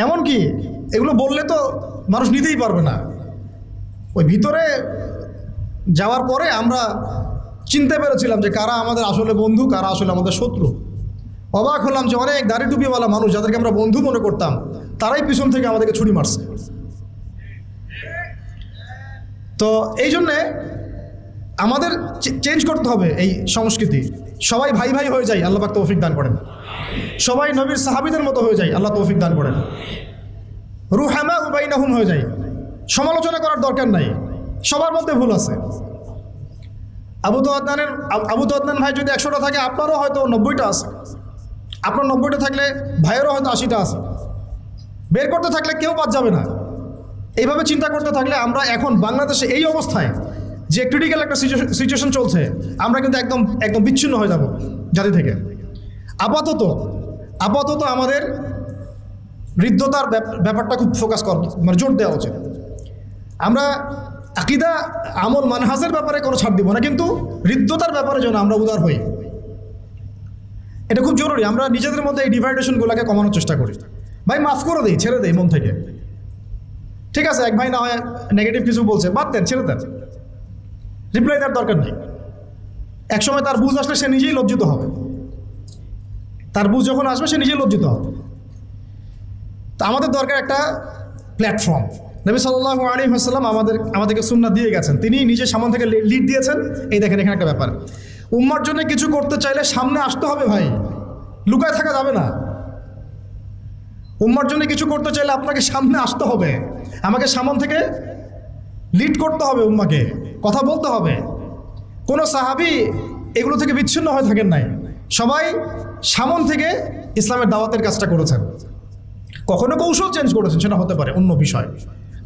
এমনকি এগুলো বললে তো মানুষ নিতেই পারবে না। ওই ভিতরে যাওয়ার পরে আমরা চিনতে পেরেছিলাম যে কারা আমাদের আসলে বন্ধু, কারা আসলে আমাদের শত্রু। অবাক হলাম যে অনেক দাড়ি টুপিওয়ালা মানুষ যাদেরকে আমরা বন্ধু মনে করতাম, তারাই পিছন থেকে আমাদেরকে ছুরি মারছে। তো এই জন্যে আমাদের চেঞ্জ করতে হবে এই সংস্কৃতি। সবাই ভাই ভাই হয়ে যায়, আল্লাহ পাক তৌফিক দান করেন। সবাই নবীর সাহাবীদের মতো হয়ে যায়, আল্লাহ তৌফিক দান করেন। রুহামা বাইনাহুম হয়ে যায়, সমালোচনা করার দরকার নাই, সবার মধ্যে ভুল আছে। আবু তো আদনান ভাই যদি 100টা থাকে, আপনারও হয়তো 90টা আছে। আপনার 90টা থাকলে ভাইয়েরও হয়তো 80টা আছে। বের করতে থাকলে কেউ বাদ যাবে না। এইভাবে চিন্তা করতে থাকলে আমরা এখন বাংলাদেশে এই অবস্থায় যে ক্রিটিক্যাল একটা সিচুয়েশন চলছে, আমরা কিন্তু একদম বিচ্ছিন্ন হয়ে যাব জাতি থেকে। আপাতত আমাদের হৃদ্যতার ব্যাপারটা খুব ফোকাস মানে জোর দেওয়া উচিত। আমরা আকীদা, আমল, মানহাজের ব্যাপারে কোনো ছাড় দিব না, কিন্তু হৃদ্যতার ব্যাপারে যেন আমরা উদার হই, এটা খুব জরুরি। আমরা নিজেদের মধ্যে এই ডিভাইডেশনগুলোকে কমানোর চেষ্টা করি। ভাই মাফ করে দিই, ছেড়ে দেই মন থেকে। ঠিক আছে, এক ভাই না হয় নেগেটিভ কিছু বলছে, বাদ দেন, ছেড়ে দেন, রিপ্লাই দেওয়ার দরকার নেই। একসময় তার বুঝ আসলে সে নিজেই লজ্জিত হবে। তার বুঝ যখন আসবে সে নিজেই লজ্জিত হবে। তো আমাদের দরকার একটা প্ল্যাটফর্ম। নবী সাল্লাল্লাহু আলাইহি ওয়াসাল্লাম আমাদেরকে সুন্নাহ দিয়ে গেছেন, তিনি নিজে সামনে থেকে লিড দিয়েছেন। এই দেখেন, এখানে একটা ব্যাপার, উম্মার জন্য কিছু করতে চাইলে সামনে আসতে হবে ভাই, লুকায় থাকা যাবে না। উম্মার জন্য কিছু করতে চাইলে আপনাকে সামনে আসতে হবে, আমাকে সামনে থেকে লিড করতে হবে উম্মাকে, কথা বলতে হবে। কোনো সাহাবী এগুলো থেকে বিচ্ছিন্ন হয়ে থাকেন নাই, সবাই সামন থেকে ইসলামের দাওয়াতের কাজটা করেছেন। কখনো কৌশল চেঞ্জ করেছেন, সেটা হতে পারে অন্য বিষয়,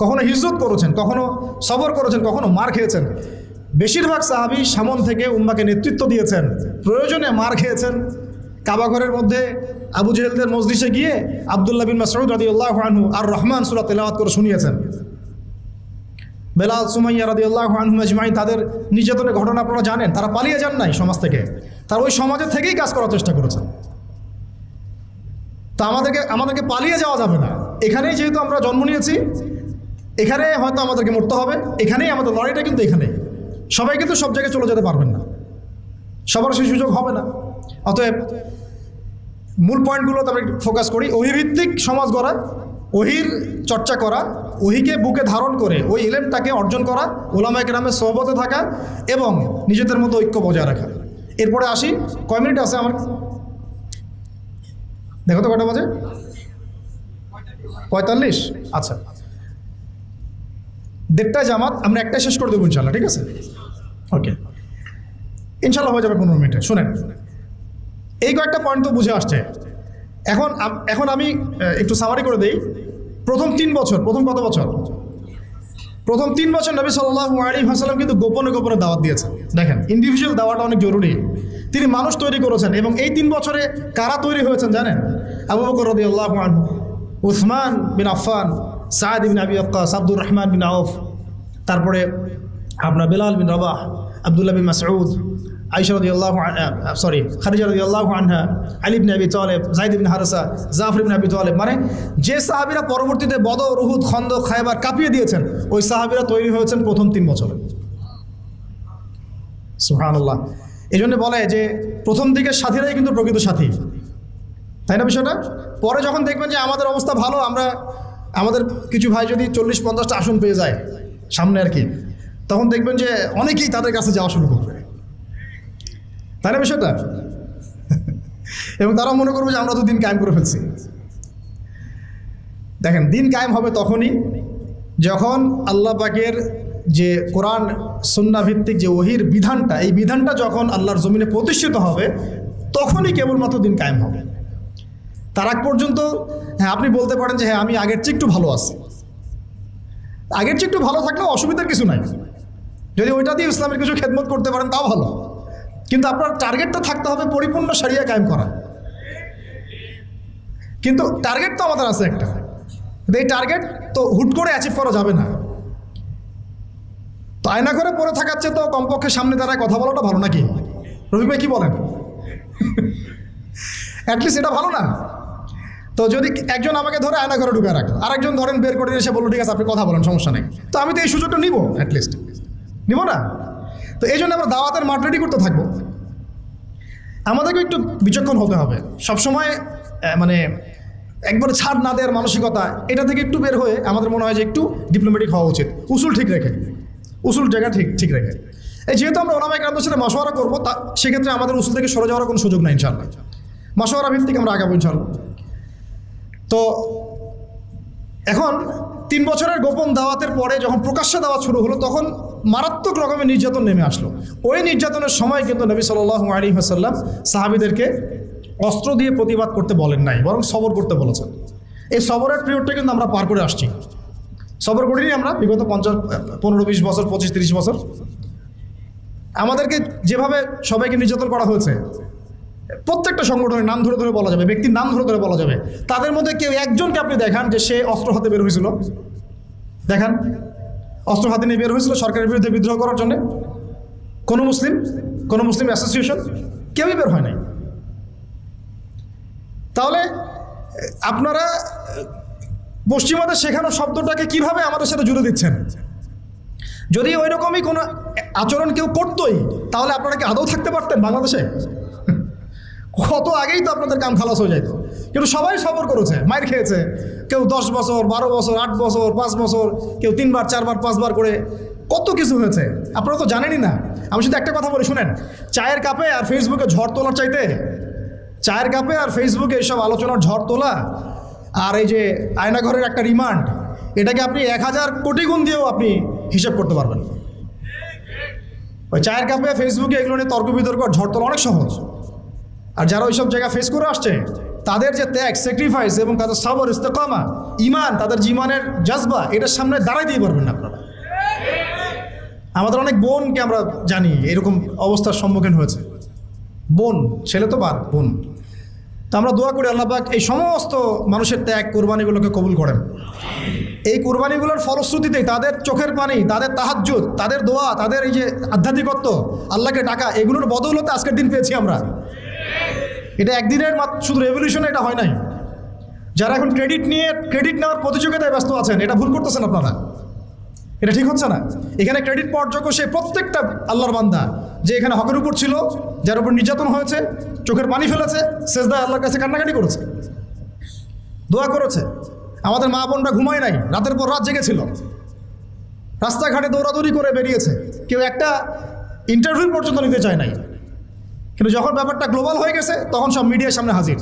কখনো হিজরত করেছেন, কখনো সবর করেছেন, কখনো মার খেয়েছেন। বেশিরভাগ সাহাবী সামন থেকে উম্মাকে নেতৃত্ব দিয়েছেন, প্রয়োজনে মার খেয়েছেন। কাবা ঘরের মধ্যে আবু জেহেলদের মজলিসে গিয়ে আব্দুল্লাহ বিন মাসউদ রাদিয়াল্লাহু আনহু আর রহমান সূরা তেলাওয়াত করে শুনিয়েছেন। বেলাল, সুমাইয়া রাদিয়াল্লাহু আনহুম আজমাইন, তাদের নির্যাতনের ঘটনা আপনারা জানেন। তারা পালিয়ে যান নাই সমাজ থেকে, তারা ওই সমাজের থেকেই কাজ করার চেষ্টা করেছেন। তা আমাদেরকে পালিয়ে যাওয়া যাবে না। এখানেই যেহেতু আমরা জন্ম নিয়েছি, এখানে হয়তো আমাদেরকে মরতে হবে, এখানেই আমাদের লড়াইটা কিন্তু এখানেই। সবাই কিন্তু সব জায়গায় চলে যেতে পারবেন না, সবার সেই সুযোগ হবে না। অতএব মূল পয়েন্টগুলো তো আমরা ফোকাস করি। ওহীভিত্তিক সমাজ গড়া, ওহীর চর্চা করা, ওহীকে বুকে ধারণ করে ওই ইলমটাকে অর্জন করা, উলামায়ে কেরামের সোহবতে থাকা এবং নিজেদের মতো ঐক্য বজায় রাখা। এরপরে আসি, কয় মিনিট আছে আমার? দেখো তো কটা বাজে? 45। আচ্ছা, 1:30 জামাত, আমরা একটাই শেষ করে দেবো ইনশাল্লাহ, ঠিক আছে? ওকে, ইনশাল্লাহ হয়ে যাবে 15 মিনিটে। শোনেন, এই কয়েকটা পয়েন্ট তো বুঝে আসছে। এখন আমি একটু সামারি করে দেই। প্রথম কত বছর? প্রথম 3 বছর নবী সাল্লাল্লাহু আলাইহি ওয়াসাল্লাম কিন্তু গোপনে গোপনে দাওয়াত দিয়েছেন। দেখেন, ইন্ডিভিজুয়াল দাওয়াটা অনেক জরুরি। তিনি মানুষ তৈরি করেছেন, এবং এই 3 বছরে কারা তৈরি হয়েছেন জানেন? আবু বকর রাদিয়াল্লাহু আনহু, উসমান বিন আফফান, সাদ বিন আবি ওয়াক্কাস, আব্দুর রহমান বিন আউফ, তারপরে আপনার বেলাল বিন রবাহ, আব্দুল্লাহ বিন মাসউদ, আয়েশা রাদিয়াল্লাহু খাদিজা রাদিয়াল্লাহু আনহা, আলী ইবনে আবি তালেব, যায়েদ ইবনে হারেসা, জাফর ইবনে আবি তালেব। মানে যে সাহাবীরা পরবর্তীতে বদর, উহুদ, খন্দক, খায়বার কাঁপিয়ে দিয়েছেন, ওই সাহাবীরা তৈরি হয়েছেন প্রথম 3 বছরে। সুবহানাল্লাহ। এই জন্য বলে যে প্রথম দিকের সাথীরাই কিন্তু প্রকৃত সাথী, তাই না বিষয়টা? পরে যখন দেখবেন যে আমাদের অবস্থা ভালো, আমাদের কিছু ভাই যদি 40-50টা আসন পেয়ে যায় সামনে আর কি, তখন দেখবেন যে অনেকেই তাদের কাছে যাওয়া শুরু করবে, তাই না বিষয়টা? এবং তারা মনে করবে যে আমরা তো দিন কায়েম করে ফেলছি। দেখেন, দিন কায়েম হবে তখনই যখন আল্লাহ পাকের যে কোরআন সুন্নাহ ভিত্তিক যে ওহীর বিধানটা, এই বিধানটা যখন আল্লাহর জমিনে প্রতিষ্ঠিত হবে, তখনই কেবলমাত্র দিন কায়েম হবে। তার আগ পর্যন্ত হ্যাঁ আপনি বলতে পারেন যে হ্যাঁ আমি আগের চেয়ে একটু ভালো আছি। আগের চেয়ে একটু ভালো থাকলেও অসুবিধার কিছু নাই, যদি ওইটা দিয়ে ইসলামের কিছু খেদমত করতে পারেন তাও ভালো। কিন্তু আপনার টার্গেটটা থাকতে হবে পরিপূর্ণ শরিয়া কায়েম করা। কিন্তু টার্গেট তো আমাদের আছে একটা, এই টার্গেট তো হুট করে অ্যাচিভ করা যাবে না। তো আয়না করে পড়ে থাকার চেয়ে তো কমপক্ষে সামনে দাঁড়ায় কথা বলাটা ভালো, নাকি রফিক ভাই কি বলেন? অ্যাটলিস্ট এটা ভালো না? তো যদি একজন আমাকে ধরে আয়না ঘরে ঢুকে রাখলো, আরেকজন ধরেন বের করে এসে বললো ঠিক আছে আপনি কথা বলেন, সমস্যা নেই, তো আমি তো এই সুযোগটা নিব, অ্যাটলিস্ট নিব না? তো এই জন্য আমরা দাওয়াতের মাঠ রেডি করতে থাকবো। আমাদেরকে একটু বিচক্ষণ হতে হবে সবসময়, মানে একবারে ছাড় না দেওয়ার মানসিকতা, এটা থেকে একটু বের হয়ে আমাদের মনে হয় যে একটু ডিপ্লোম্যাটিক হওয়া উচিত, উসুল ঠিক রেখে, উসুল জায়গা ঠিক রেখে। এই যেহেতু আমরা ওলামায়ে কেরামদের সাথে মাশওয়ারা করবো, তা সেক্ষেত্রে আমাদের উসুল থেকে সরে যাওয়ার কোনো সুযোগ নাই ইনশাআল্লাহ। মাশওয়ারা ভিত্তিক আমরা আগাবো ইনশাআল্লাহ। তো এখন 3 বছরের গোপন দাওয়াতের পরে যখন প্রকাশ্যে দাওয়াত শুরু হলো, তখন মারাত্মক রকমের নির্যাতন নেমে আসলো। ওই নির্যাতনের সময় কিন্তু নবী সাল্লাল্লাহু আলাইহি ওয়াসাল্লাম সাহাবীদেরকে অস্ত্র দিয়ে প্রতিবাদ করতে বলেন নাই, বরং সবর করতে বলেছেন। এই সবরের পিরিয়ডটা কিন্তু আমরা পার করে আসছি। সবর করিনি আমরা বিগত 15-20 বছর, 25-30 বছর। আমাদেরকে যেভাবে সবাইকে নির্যাতন করা হয়েছে, প্রত্যেকটা সংগঠনের নাম ধরে ধরে বলা যাবে, ব্যক্তির নাম ধরে ধরে বলা যাবে, তাদের মধ্যে কেউ একজনকে আপনি দেখান যে সে অস্ত্র হাতে বের হয়েছিল, দেখান অস্ত্র হাতে নিয়ে বের হয়েছিল সরকারের বিরুদ্ধে বিদ্রোহ করার জন্য? কোনো মুসলিম অ্যাসোসিয়েশন কেউই বের হয় নাই। তাহলে আপনারা পশ্চিমাদের শেখানো শব্দটাকে কিভাবে আমাদের সাথে জুড়ে দিচ্ছেন? যদি ওই রকমই কোনো আচরণ কেউ করতোই, তাহলে আপনারা কি আদৌ থাকতে পারতেন বাংলাদেশে? কত আগেই তো আপনাদের কাম খালাস হয়ে যেত। কিন্তু সবাই সবর করেছে, মাইর খেয়েছে, কেউ 10 বছর, 12 বছর, 8 বছর, 5 বছর, কেউ 3 বার, 4 বার, 5 বার করে, কত কিছু হয়েছে আপনারা তো জানেনই না। আমি শুধু একটা কথা বলি শুনেন, চায়ের কাপে আর ফেসবুকে ঝড় তোলার চাইতে, চায়ের কাপে আর ফেসবুকে এইসব আলোচনার ঝড় তোলা আর এই যে আয়নাঘরের একটা রিমান্ড, এটাকে আপনি 1000 কোটি গুণ দিয়েও আপনি হিসাব করতে পারবেন। ওই চায়ের কাপে ফেসবুকে এগুলো নিয়ে তর্ক বিতর্ক ঝড় তোলা অনেক সহজ। আর যারা ওইসব জায়গা ফেস করে আসছে তাদের যে ত্যাগ, স্যাক্রিফাইস এবং তাদের সবর, ইস্তেকামা, ইমান, তাদের জীবনের জজবা, এটার সামনে দাঁড়াই দিয়ে পারবেন না আপনারা। আমাদের অনেক বোনকে আমরা জানি এরকম অবস্থার সম্মুখীন হয়েছে। বোন, ছেলে তো বাদ, বোন। তো আমরা দোয়া করি আল্লাহ পাক এই সমস্ত মানুষের ত্যাগ, কোরবানিগুলোকে কবুল করেন। এই কোরবানিগুলোর ফলশ্রুতিতে তাদের চোখের পানি, তাদের তাহাজ্জুদ, তাদের দোয়া, তাদের এই যে আধ্যাত্মিকত্ব, আল্লাহকে ডাকা, এগুলোর বদৌলতে আজকের দিন পেয়েছি আমরা। এটা একদিনের শুধু রেভলিউশনে এটা হয় নাই। যারা এখন ক্রেডিট নেওয়ার প্রতিযোগিতায় ব্যস্ত আছেন, এটা ভুল করতেছেন আপনারা, এটা ঠিক হচ্ছে না। এখানে ক্রেডিট পাওয়ার যোগ্য সে প্রত্যেকটা আল্লাহর বান্দা যে এখানে হকের উপর ছিল, যার উপর নির্যাতন হয়েছে, চোখের পানি ফেলেছে, সেজদায় আল্লাহর কাছে কান্নাকাটি করেছে, দোয়া করেছে। আমাদের মা বোনরা ঘুমায় নাই, রাতের পর রাত জেগেছিল, রাস্তাঘাটে দৌড়াদৌড়ি করে বেরিয়েছে, কেউ একটা ইন্টারভিউ পর্যন্ত নিতে চায় নাই। কিন্তু যখন ব্যাপারটা গ্লোবাল হয়ে গেছে তখন সব মিডিয়ার সামনে হাজির।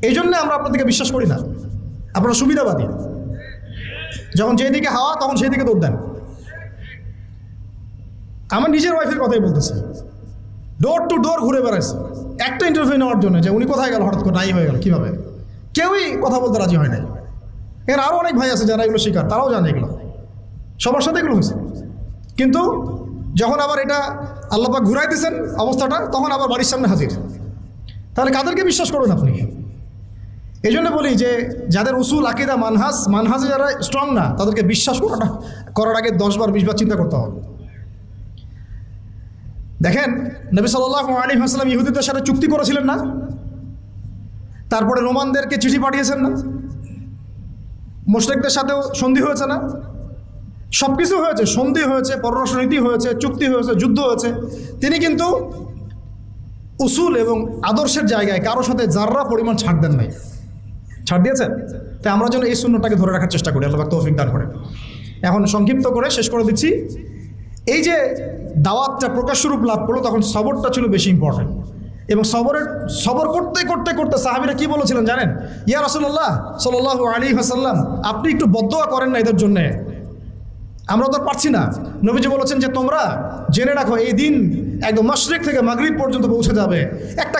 এই জন্য আমরা আপনাদেরকে বিশ্বাস করি না, আপনারা সুবিধাবাদী। যখন যেদিকে হাওয়া তখন সেই দিকে দৌড় দেন। আমার নিজের ওয়াইফের কথাই বলতেছি, ডোর টু ডোর ঘুরে বেড়াইছে একটা ইন্টারভিউ নেওয়ার জন্য, যে উনি কোথায় গেল, হঠাৎ করে নাই হয়ে গেল কীভাবে, কেউই কথা বলতে রাজি হয় নাই। এর আরও অনেক ভাই আছে যারা এগুলো শিকার, তারাও জানে এগুলো, সবার সাথে এগুলো হয়েছে। কিন্তু যখন আবার এটা আল্লাহ পাক ঘুরাই দিয়েছেন অবস্থাটা, তখন আবার বাড়ির সামনে হাজির। তাহলে কাদেরকে বিশ্বাস করবেন আপনি? এই জন্য বলি যে যাদের উসুল, আকিদা, মানহাজে যারা স্ট্রং না, তাদেরকে বিশ্বাস করার আগে 10 বার 20 বার চিন্তা করতে হবে। দেখেন, নবী সাল্লাল্লাহু আলাইহি ওয়াসাল্লাম ইহুদিদের সাথে চুক্তি করেছিলেন না? তারপরে রোমানদেরকে চিঠি পাঠিয়েছেন না? মুশরিকদের সাথেও সন্ধি হয়েছে না? সব কিছু হয়েছে, সন্ধি হয়েছে, পররাষ্ট্রনীতি হয়েছে, চুক্তি হয়েছে, যুদ্ধ হয়েছে। তিনি কিন্তু উসুল এবং আদর্শের জায়গায় কারোর সাথে যাররা পরিমাণ ছাড় দেন নাই। ছাড় দিয়েছেন? তাই আমরা যেন এই সুন্নতটাকে ধরে রাখার চেষ্টা করি। আল্লাহ পাক তৌফিক দান করেন। এখন সংক্ষিপ্ত করে শেষ করে দিচ্ছি। এই যে দাওয়াতটা প্রকাশ্য রূপ লাভ করলো, তখন সবরটা ছিল বেশি ইম্পর্টেন্ট। এবং সবর করতে করতে করতে সাহাবীরা কি বলেছিলেন জানেন? ইয়া রাসূলুল্লাহ সাল্লাল্লাহু আলাইহি ওয়াসাল্লাম, আপনি একটু বদদোয়া করেন না এদের জন্যে, আমরা তো পারছি না। নবীজি বলেছেন যে তোমরা জেনে রাখো, এই দিন একদম মাশরিক থেকে মাগরিব পর্যন্ত পৌঁছে যাবে, একটা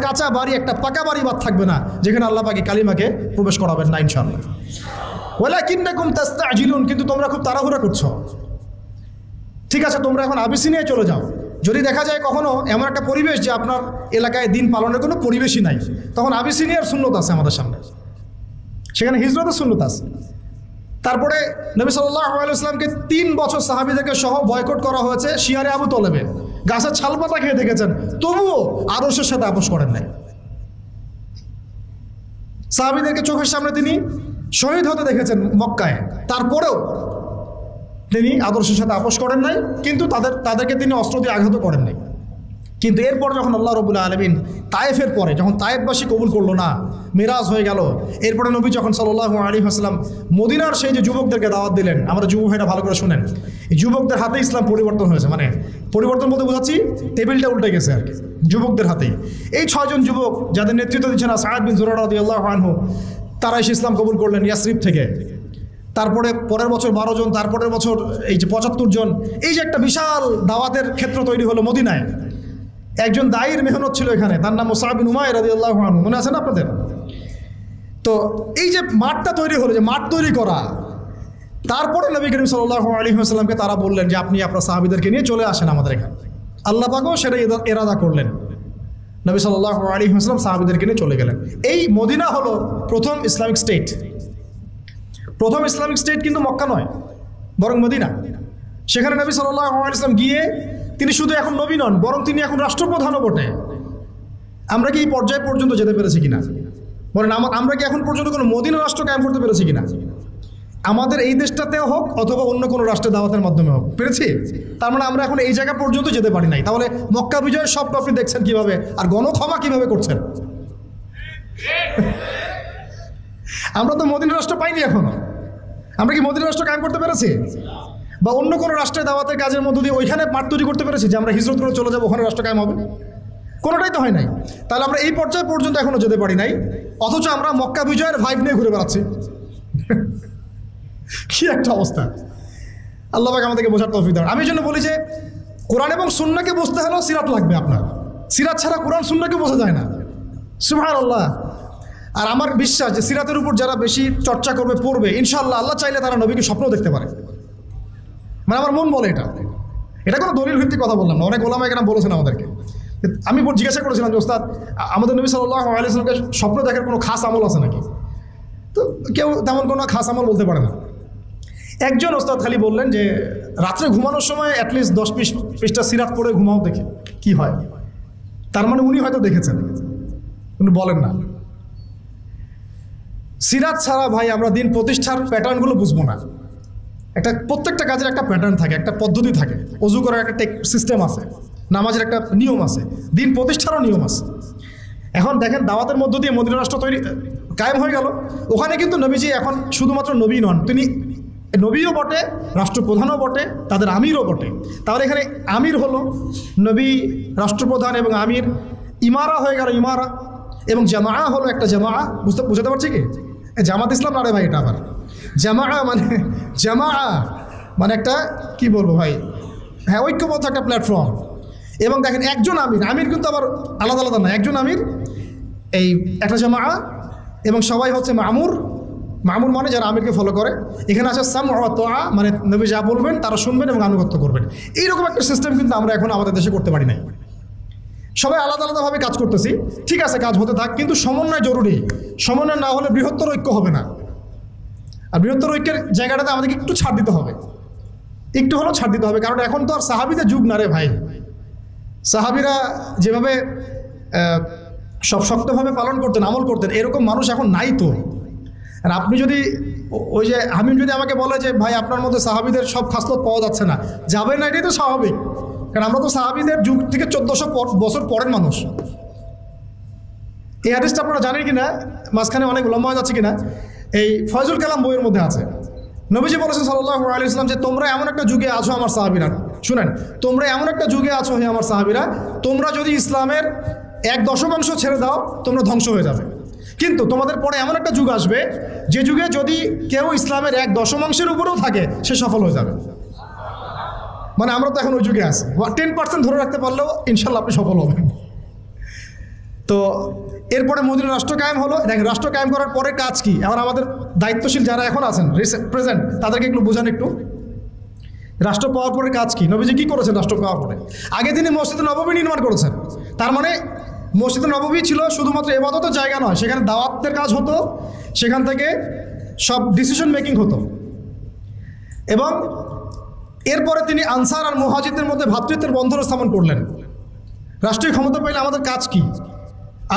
কাঁচা বাড়ি, একটা পাকা বাড়ি বাদ থাকবে না যেখানে আল্লাহ পাক কালিমাকে প্রবেশ করাবেন না ইনশাআল্লাহ। ওয়ালাকিন্নাকুম তাস্তাজিলুন, কিন্তু তোমরা খুব তাড়াহুড়া করছো। ঠিক আছে, তোমরা এখন আবিসিনিয়ায় চলে যাও। যদি দেখা যায় কখনো এমন একটা পরিবেশ যে আপনার এলাকায় দিন পালনের কোনো পরিবেশই নাই, তখন আবিসিনিয়ার সুন্নত আছে আমাদের সামনে, সেখানে হিজরতের সুন্নত আছে। তারপরে নবী সাল্লাল্লাহু আলাইহি ওয়াসাল্লামকে 3 বছর সাহাবীদেরকে সহ বয়কট করা হয়েছে শিয়ারে আবু তলেবে। গাছের ছালপাতা খেয়ে দেখেছেন, তবুও আদর্শের সাথে আপোষ করেন নাই। সাহাবীদেরকে চোখের সামনে তিনি শহীদ হতে দেখেছেন মক্কায়, তারপরেও তিনি আদর্শের সাথে আপোষ করেন নাই, কিন্তু তাদেরকে তিনি অস্ত্র দিয়ে আঘাত করেন নাই। কিন্তু এরপর যখন আল্লাহ রাব্বুল আলামিন তায়েফের পরে যখন তায়েফবাসী কবুল করলো না, মিরাজ হয়ে গেল, এরপরে নবী যখন সাল্লাল্লাহু আলাইহি ওয়াসাল্লাম মদিনার সেই যে যুবকদেরকে দাওয়াত দিলেন, আমরা যুবক ভাইরা ভালো করে শুনেন, এই যুবকদের হাতে ইসলাম পরিবর্তন হয়েছে। মানে পরিবর্তন বলতে বোঝাচ্ছি টেবিলটা উল্টে গেছে আর কি, যুবকদের হাতেই। এই 6 জন যুবক যাদের নেতৃত্ব দিচ্ছেন সাদ বিন জুরারা রাদিয়াল্লাহু আনহু, তারা এসে ইসলাম কবুল করলেন ইয়াসরিব থেকে। তারপরে পরের বছর 12 জন, তারপরের বছর এই যে 75 জন। এই যে একটা বিশাল দাওয়াতের ক্ষেত্র তৈরি হলো মদিনায়। একজন দায়ীর মেহনত ছিল এখানে, তার নাম মুসআব বিন উমাইর রাদিয়াল্লাহু আনহু, মনে আছে না আপনাদের? তো এই যে মাঠটা তৈরি হলো, যে মাঠ তৈরি করা, তারপরে নবী করিম সাল্লাল্লাহু আলাইহি ওয়াসাল্লামকে তারা বললেন যে আপনি আপনার সাহাবীদেরকে নিয়ে চলে আসেন আমাদের এখানে। আল্লাহ পাকও সেটা ইরাদা করলেন। নবী সাল্লাল্লাহু আলাইহি ওয়াসাল্লাম সাহাবীদেরকে নিয়ে চলে গেলেন। এই মদিনা হলো প্রথম ইসলামিক স্টেট। প্রথম ইসলামিক স্টেট কিন্তু মক্কা নয়, বরং মদিনা। সেখানে নবী সাল্লাল্লাহু আলাইহি ওয়াসাল্লাম গিয়ে তিনি শুধু এখন নবী নন, বরং তিনি এখন রাষ্ট্রপ্রধানও বটে। আমরা কি এই পর্যায় পর্যন্ত যেতে পেরেছি কিনা? বলেন, আমরা কি এখন পর্যন্ত কোনো মদিনা রাষ্ট্র কায়েম করতে পেরেছি কিনা? আমাদের এই দেশটাতেও হোক অথবা অন্য কোনো রাষ্ট্রের দাওয়াতের মাধ্যমে হোক, পেরেছি? তার মানে আমরা এখন এই জায়গা পর্যন্ত যেতে পারি নাই। তাহলে মক্কা বিজয়ের স্বপ্ন আপনি দেখছেন কিভাবে, আর গণক্ষমা কিভাবে করছেন? আমরা তো মদিনা রাষ্ট্র পাইনি এখনো। আমরা কি মদিনা রাষ্ট্র কায়েম করতে পেরেছি? বা অন্য কোনো রাষ্ট্রের দাওয়াতের কাজের মধ্য দিয়ে ওইখানে মাঠ তৈরি করতে পেরেছি যে আমরা হিজরত করে চলে যাবো, ওখানে রাষ্ট্র কায়েম হবে? কোনোটাই তো হয় নাই। তাহলে আমরা এই পর্যায়ে পর্যন্ত এখনো যেতে পারি নাই, অথচ আমরা মক্কা বিজয়ের ভাইব নিয়ে ঘুরে বেড়াচ্ছি। কি একটা অবস্থা! আল্লাহ পাক আমাদেরকে বোঝার তৌফিক দান। আমি এই জন্য বলি যে কোরআন এবং সুন্নাহকে বুঝতে হলেও সিরাত লাগবে আপনার। সিরাত ছাড়া কোরআন সুন্নাহকে বোঝা যায় না। সুবহানাল্লাহ। আর আমার বিশ্বাস যে সিরাতের উপর যারা বেশি চর্চা করবে, পড়বে, ইনশাআল্লাহ আল্লাহ চাইলে তারা নবীকে স্বপ্ন দেখতে পারে। মানে আমার মন বলে এটা কোনো দলিল ভিত্তিক কথা বললাম না। অনেক ওলামা কেরাম বলেছেন আমাদেরকে। আমি জিজ্ঞাসা করেছিলাম যে ওস্তাদ, আমাদের নবী সাল্লাল্লাহু আলাইহি ওয়াসাল্লামকে স্বপ্ন দেখার কোনো খাস আমল আছে নাকি? তো কেউ তেমন কোনো খাস আমল বলতে পারে না। একজন ওস্তাদ খালি বললেন যে রাত্রে ঘুমানোর সময় অ্যাটলিস্ট 10 পৃষ্ঠা সিরাত পড়ে ঘুমাও, দেখে কি হয়। তার মানে উনি হয়তো দেখেছেন, উনি বলেন না। সিরাত ছাড়া ভাই আমরা দিন প্রতিষ্ঠার প্যাটার্নগুলো বুঝবো না। প্রত্যেকটা কাজের একটা প্যাটার্ন থাকে, একটা পদ্ধতি থাকে। অজু করার একটা সিস্টেম আছে, নামাজের একটা নিয়ম আছে, দিন প্রতিষ্ঠারও নিয়ম আছে। এখন দেখেন দাওয়াতের মধ্য দিয়ে মদিনা রাষ্ট্র কায়েম হয়ে গেল। ওখানে কিন্তু নবীজি এখন শুধুমাত্র নবী নন, তিনি নবীও বটে, রাষ্ট্রপ্রধানও বটে, তাদের আমিরও বটে। তাহলে এখানে আমির হলো নবী, রাষ্ট্রপ্রধান এবং আমির, ইমারা হয়ে গেল ইমারা, এবং জামা হলো একটা জামা। বুঝতে পারছি কি? জামাত ইসলাম না রে ভাই, এটা আবার জামা মানে একটা কি বলবো ভাই, হ্যাঁ ঐক্যবদ্ধ একটা প্ল্যাটফর্ম। এবং দেখেন একজন আমির কিন্তু আবার আলাদা আলাদা না, একজন আমির এই একটা জামা, এবং সবাই হচ্ছে মামুর মানে যারা আমিরকে ফলো করে। এখানে আছে সাম ওয়া তোয়া, মানে নবী যা বলবেন তারা শুনবেন এবং আনুগত্য করবেন। এইরকম একটা সিস্টেম কিন্তু আমরা এখন আমাদের দেশে করতে পারি নাই। সবাই আলাদা আলাদাভাবে কাজ করতেছি, ঠিক আছে, কাজ হতে থাক, কিন্তু সমন্বয় জরুরি। সমন্বয় না হলে বৃহত্তর ঐক্য হবে না। আর বৃহত্তর ঐক্যের জায়গাটাতে আমাদেরকে একটু ছাড় দিতে হবে, একটু হলেও ছাড় দিতে হবে। কারণ এখন তো আর সাহাবিদের যুগ না রে ভাই। সাহাবিরা যেভাবে সব শক্তভাবে পালন করতেন, আমল করতেন, এরকম মানুষ এখন নাই তো। আর আপনি যদি ওই যে হামিম যদি আমাকে বলে যে ভাই আপনার মধ্যে সাহাবিদের সব খাসলত পাওয়া যাচ্ছে না, যাবে না, এটাই তো স্বাভাবিক। কারণ আমরা তো সাহাবিদের যুগ থেকে 1400 বছর পরের মানুষ। এই হাদিসটা আপনারা জানেন কিনা, মাঝখানে অনেক লম্বা হয়ে যাচ্ছে কিনা, এই ফয়জুল কালাম বইয়ের মধ্যে আছে। নবীজি বলেছেন সাল্লাল্লাহু আলাইহি ওয়াসাল্লাম যে তোমরা এমন একটা যুগে আছো আমার সাহাবীরা, শুনেন, তোমরা এমন একটা যুগে আছো হে আমার সাহাবীরা, তোমরা যদি ইসলামের 1/10 ছেড়ে দাও তোমরা ধ্বংস হয়ে যাবে। কিন্তু তোমাদের পরে এমন একটা যুগ আসবে যে যুগে যদি কেউ ইসলামের 1/10 উপরেও থাকে সে সফল হয়ে যাবে। মানে আমরা তো এখন ওই যুগে আছি। 10% ধরে রাখতে পারলেও ইনশাল্লাহ আপনি সফল হবেন। তো এরপরে মদিনা রাষ্ট্র কায়েম হলো। দেখেন রাষ্ট্র কায়েম করার পরে কাজ কি, এবার আমাদের দায়িত্বশীল যারা এখন আছেন প্রেজেন্ট তাদেরকে একটু বোঝান একটু, রাষ্ট্র পাওয়ার পরে কাজ কি, নবীজি কি করেছেন রাষ্ট্র পাওয়ার পরে। আগে তিনি মসজিদে নববী নির্মাণ করেছেন। তার মানে মসজিদে নববী ছিল শুধুমাত্র ইবাদতের জায়গা নয়, সেখানে দাওয়াতের কাজ হতো, সেখান থেকে সব ডিসিশন মেকিং হতো। এবং এরপরে তিনি আনসার আর মুহাজিরদের মধ্যে ভ্রাতৃত্বের বন্ধন স্থাপন করলেন। রাষ্ট্রীয় ক্ষমতা পাইলে আমাদের কাজ কি?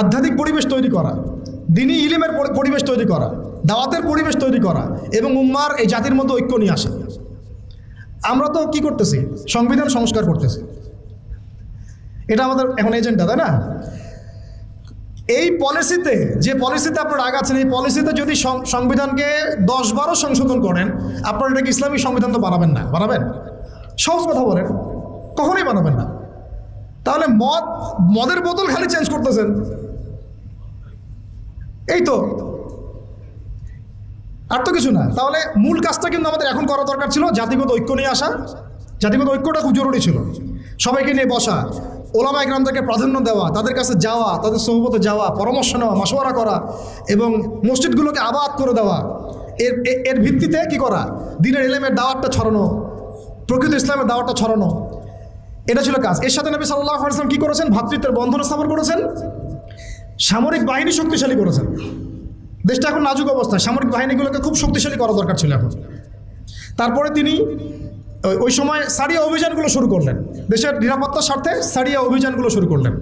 আধ্যাত্মিক পরিবেশ তৈরি করা, দ্বীনি ইলমের পরিবেশ তৈরি করা, দাওয়াতের পরিবেশ তৈরি করা, এবং উম্মার এই জাতির মধ্যে ঐক্য নিয়ে আসা। আমরা তো কি করতেছি? সংবিধান সংস্কার করতেছি। এটা আমাদের এখন এজেন্ডা, তাই না? এই পলিসিতে, যে পলিসিতে আপনারা আগাচ্ছেন, এই পলিসিতে যদি সংবিধানকে 10-12 সংশোধন করেন, আপনারা এটাকে ইসলামিক সংবিধান তো বানাবেন না। বানাবেন? সহজ কথা বলেন, কখনোই বানাবেন না। তাহলে মদের বোতল খালি চেঞ্জ করতেছেন, এই তো, আর তো কিছু না। তাহলে মূল কাজটা কিন্তু আমাদের এখন করা দরকার ছিল, জাতিগত ঐক্য নিয়ে আসা। জাতিগত ঐক্যটা খুব জরুরি ছিল। সবাইকে নিয়ে বসা, ওলামা ইকরামদেরকে প্রাধান্য দেওয়া, তাদের কাছে যাওয়া, তাদের সোহবতে যাওয়া, পরামর্শ নেওয়া, মাশওয়ারা করা, এবং মসজিদগুলোকে আবাদ করে দেওয়া। এর ভিত্তিতে কি করা? দ্বীনের ইলমের দাওয়াতটা ছড়ানো, প্রকৃত ইসলামের দাওয়াতটা ছড়ানো, এটা ছিল কাজ। এর সাথে নবী সাল্লাল্লাহু আলাইহি ওয়াসাল্লাম কি করেছেন? ভ্রাতৃত্বের বন্ধন স্থাপন করেছেন, সামরিক বাহিনী শক্তিশালী করেছেন। দেশটা এখন নাজুক অবস্থায়, সামরিক বাহিনীগুলোকে খুব শক্তিশালী করা দরকার ছিল এখন। তারপরে তিনি ওই সময় সারিয়া অভিযানগুলো শুরু করলেন, দেশের নিরাপত্তার স্বার্থে সারিয়া অভিযানগুলো শুরু করলেন।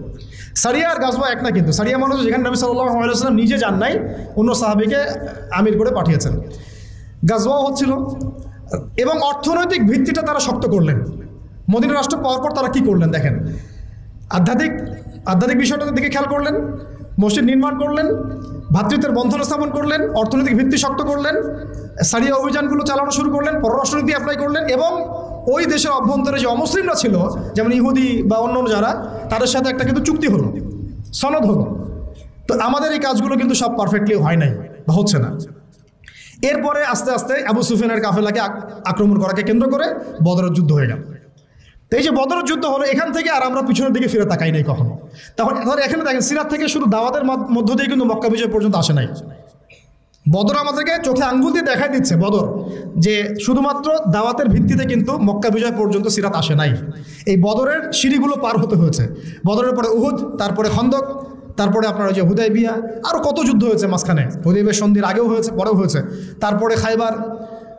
সারিয়া আর গাজওয়া এক না, কিন্তু সারিয়া মানে যেখানে নবী সাল্লাল্লাহু আলাইহি ওয়াসাল্লাম নিজে যান নাই, অন্য সাহাবীকে আমির করে পাঠিয়েছেন। গাজওয়া হচ্ছিল, এবং অর্থনৈতিক ভিত্তিটা তারা শক্ত করলেন। মদিনা রাষ্ট্র পাওয়ার পর তারা কি করলেন দেখেন, আধ্যাত্মিক বিষয়টার দিকে খেয়াল করলেন, মসজিদ নির্মাণ করলেন, ভ্রাতৃত্বের বন্ধন স্থাপন করলেন, অর্থনৈতিক ভিত্তি শক্ত করলেন, সারিয়া অভিযানগুলো চালানো শুরু করলেন, পররাষ্ট্রনীতি অ্যাপ্লাই করলেন, এবং ওই দেশের অভ্যন্তরে যে অমুসলিমরা ছিল, যেমন ইহুদি বা অন্য যারা, তাদের সাথে একটা কিন্তু চুক্তি হলো, সনদ হলো। তো আমাদের এই কাজগুলো কিন্তু সব পারফেক্টলি হয় নাই বা হচ্ছে না। এরপরে আস্তে আস্তে আবু সুফিয়ানের কাফেলাকে আক্রমণ করাকে কেন্দ্র করে বদরের যুদ্ধ হয়ে গেল। তো এই যে বদরের যুদ্ধ হলো, এখান থেকে আর আমরা পিছনের দিকে ফিরে তাকাই নাই কখনো। তখন এখানে দেখেন সিরাত থেকে শুধু দাওয়াতের মধ্য দিয়ে কিন্তু মক্কা বিজয় পর্যন্ত আসে নাই। বদর আমাদেরকে চোখে আঙ্গুল দিয়ে দেখাই দিচ্ছে বদর যে শুধুমাত্র দাওয়াতের ভিত্তিতে কিন্তু মক্কা বিজয় পর্যন্ত সিরাত আসে নাই। এই বদরের সিঁড়িগুলো পার হতে হয়েছে। বদরের পরে উহুদ, তারপরে খন্দক, তারপরে আপনার ওই যে হুদাইবিয়া, আরও কত যুদ্ধ হয়েছে মাঝখানে। হুদাইবিয়া সন্ধির আগেও হয়েছে, পরেও হয়েছে, তারপরে খাইবার,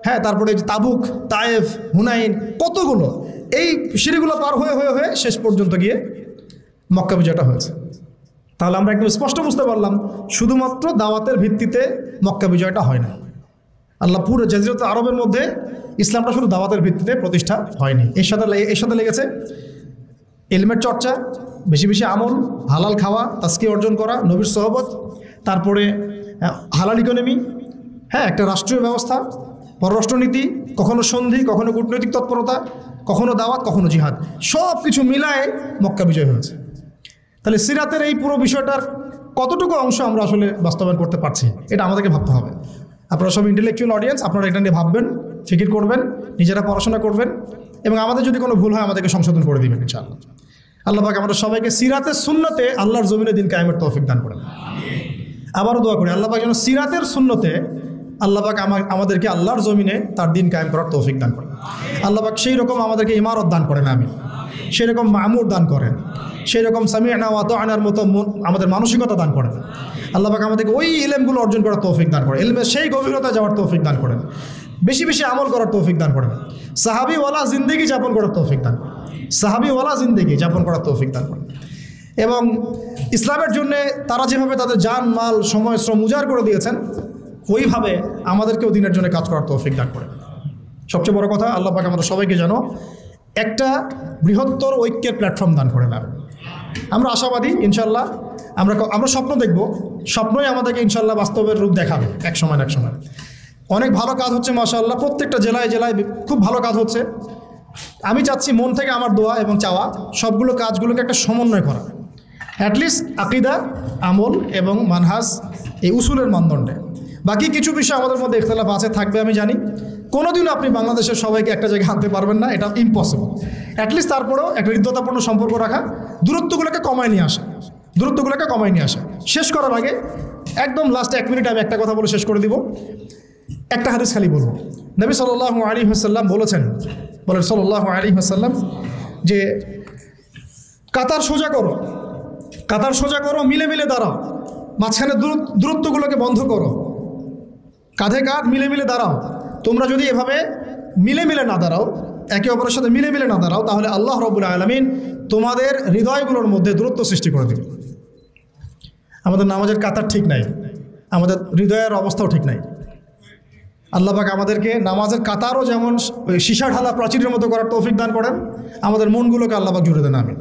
হ্যাঁ, তারপরে তাবুক, তায়েফ, হুনাইন, কতগুলো। এই সিঁড়িগুলো পার হয়ে হয়ে হয়ে শেষ পর্যন্ত গিয়ে মক্কা বিজয়টা হয়েছে। তাহলে আমরা একদম স্পষ্ট বুঝতে পারলাম শুধুমাত্র দাওয়াতের ভিত্তিতে মক্কা বিজয়টা হয় না। আল্লাহ পুরো জাজিরাত আরবের মধ্যে ইসলামটা শুধু দাওয়াতের ভিত্তিতে প্রতিষ্ঠা হয়নি। এর সাথে লেগেছে ইলমের চর্চা, বেশি বেশি আমল, হালাল খাওয়া, তাস্কি অর্জন করা, নবীর সোহবত, তারপরে হালাল ইকোনমি, হ্যাঁ, একটা রাষ্ট্রীয় ব্যবস্থা, পররাষ্ট্রনীতি, কখনো সন্ধি, কখনো কূটনৈতিক তৎপরতা, কখনো দাওয়াত, কখনো জিহাদ, সব কিছু মিলায় মক্কা বিজয় হয়েছে। তাহলে সিরাতের এই পুরো বিষয়টার কতটুকু অংশ আমরা আসলে বাস্তবায়ন করতে পারছি, এটা আমাদেরকে ভাবতে হবে। আপনারা সব ইন্টেলেকচুয়াল অডিয়েন্স, আপনারা এটা নিয়ে ভাববেন, ফিকির করবেন, নিজেরা পড়াশোনা করবেন, এবং আমাদের যদি কোনো ভুল হয় আমাদেরকে সংশোধন করে দিবেন ইনশাআল্লাহ। আল্লাহ পাক আমাদের সবাইকে সিরাতের সুন্নতে আল্লাহর জমিনে দিন কায়েমের তৌফিক দান করেন। আবারও দোয়া করি আল্লাহ পাক যেন সিরাতের সুন্নতে আল্লাহ পাক আমাদেরকে আল্লাহর জমিনে তার দিন কায়েম করার তৌফিক দান করেন। আল্লাহ পাক সেই রকম আমাদেরকে ইমারত দান করেন, আমি সেই রকম মামুর দান করেন, সেই রকম সামিআনা ওয়া আতা'নার মতো আমাদের মানসিকতা দান করেন। আল্লাহ পাক আমাদেরকে ওই ইলমগুলো অর্জন করার তৌফিক দান করেন, ইলমের সেই গভীরতা যাওয়ার তৌফিক দান করেন, বেশি বেশি আমল করার তৌফিক দান করেন, সাহাবীওয়ালা জিন্দেগি যাপন করার তৌফিক দান করেন, সাহাবীওয়ালা জিন্দেগি যাপন করার তৌফিক দান করেন। এবং ইসলামের জন্যে তারা যেভাবে তাদের জান, মাল, সময়, শ্রম উজাড় করে দিয়েছেন, ওইভাবে আমাদেরকেও দিনের জন্য কাজ করার তৌফিক দান করেন। সবচেয়ে বড় কথা, আল্লাহ পাক আমাদের সবাইকে যেন একটা বৃহত্তর ঐক্যের প্ল্যাটফর্ম দান করেন। আমরা আশাবাদী ইনশাল্লাহ, আমরা স্বপ্ন দেখব, স্বপ্নই আমাদেরকে ইনশাল্লাহ বাস্তবের রূপ দেখাবে এক সময় না এক সময়। অনেক ভালো কাজ হচ্ছে মাশাআল্লাহ, প্রত্যেকটা জেলায় জেলায় খুব ভালো কাজ হচ্ছে। আমি চাচ্ছি, মন থেকে আমার দোয়া এবং চাওয়া, সবগুলো কাজগুলোকে একটা সমন্বয় করা, অ্যাটলিস্ট আকিদা, আমল এবং মানহাজ, এই উসুলের মানদণ্ডে। বাকি কিছু বিষয় আমাদের মধ্যে ইখতিলাফ আছে, থাকবে, আমি জানি। কোনোদিনও আপনি বাংলাদেশের সবাইকে একটা জায়গায় আনতে পারবেন না, এটা ইম্পসিবল। অ্যাটলিস্ট তারপরেও একটা হৃদ্যতাপূর্ণ সম্পর্ক রাখা, দূরত্বগুলোকে কমায় নিয়ে আসা, শেষ করার আগে একদম লাস্ট 1 মিনিট আমি একটা কথা বলে শেষ করে দিব। একটা হাদিস খালি বলবো। নবী সাল্লাল্লাহু আলাইহি ওয়াসাল্লাম বলেছেন, সাল্লাল্লাহু আলাইহি ওয়াসাল্লাম যে কাতার সোজা করো, মিলে মিলে দাঁড়াও, মাঝখানে দূরত্বগুলোকে বন্ধ করো, কাঁধে কাঁধ মিলে মিলে দাঁড়াও। তোমরা যদি এভাবে মিলে মিলে না দাঁড়াও, একে অপরের সাথে মিলে মিলে না দাঁড়াও, তাহলে আল্লাহ রাব্বুল আলামিন তোমাদের হৃদয়গুলোর মধ্যে দূরত্ব সৃষ্টি করে দেবে। আমাদের নামাজের কাতার ঠিক নাই, আমাদের হৃদয়ের অবস্থাও ঠিক নাই। আল্লাহ পাক আমাদেরকে নামাজের কাতারও যেমন সীসা ঢালা প্রাচীরের মতো করার তৌফিক দান করেন, আমাদের মনগুলোকে আল্লাহ পাক জুড়ে দেন। আমিন।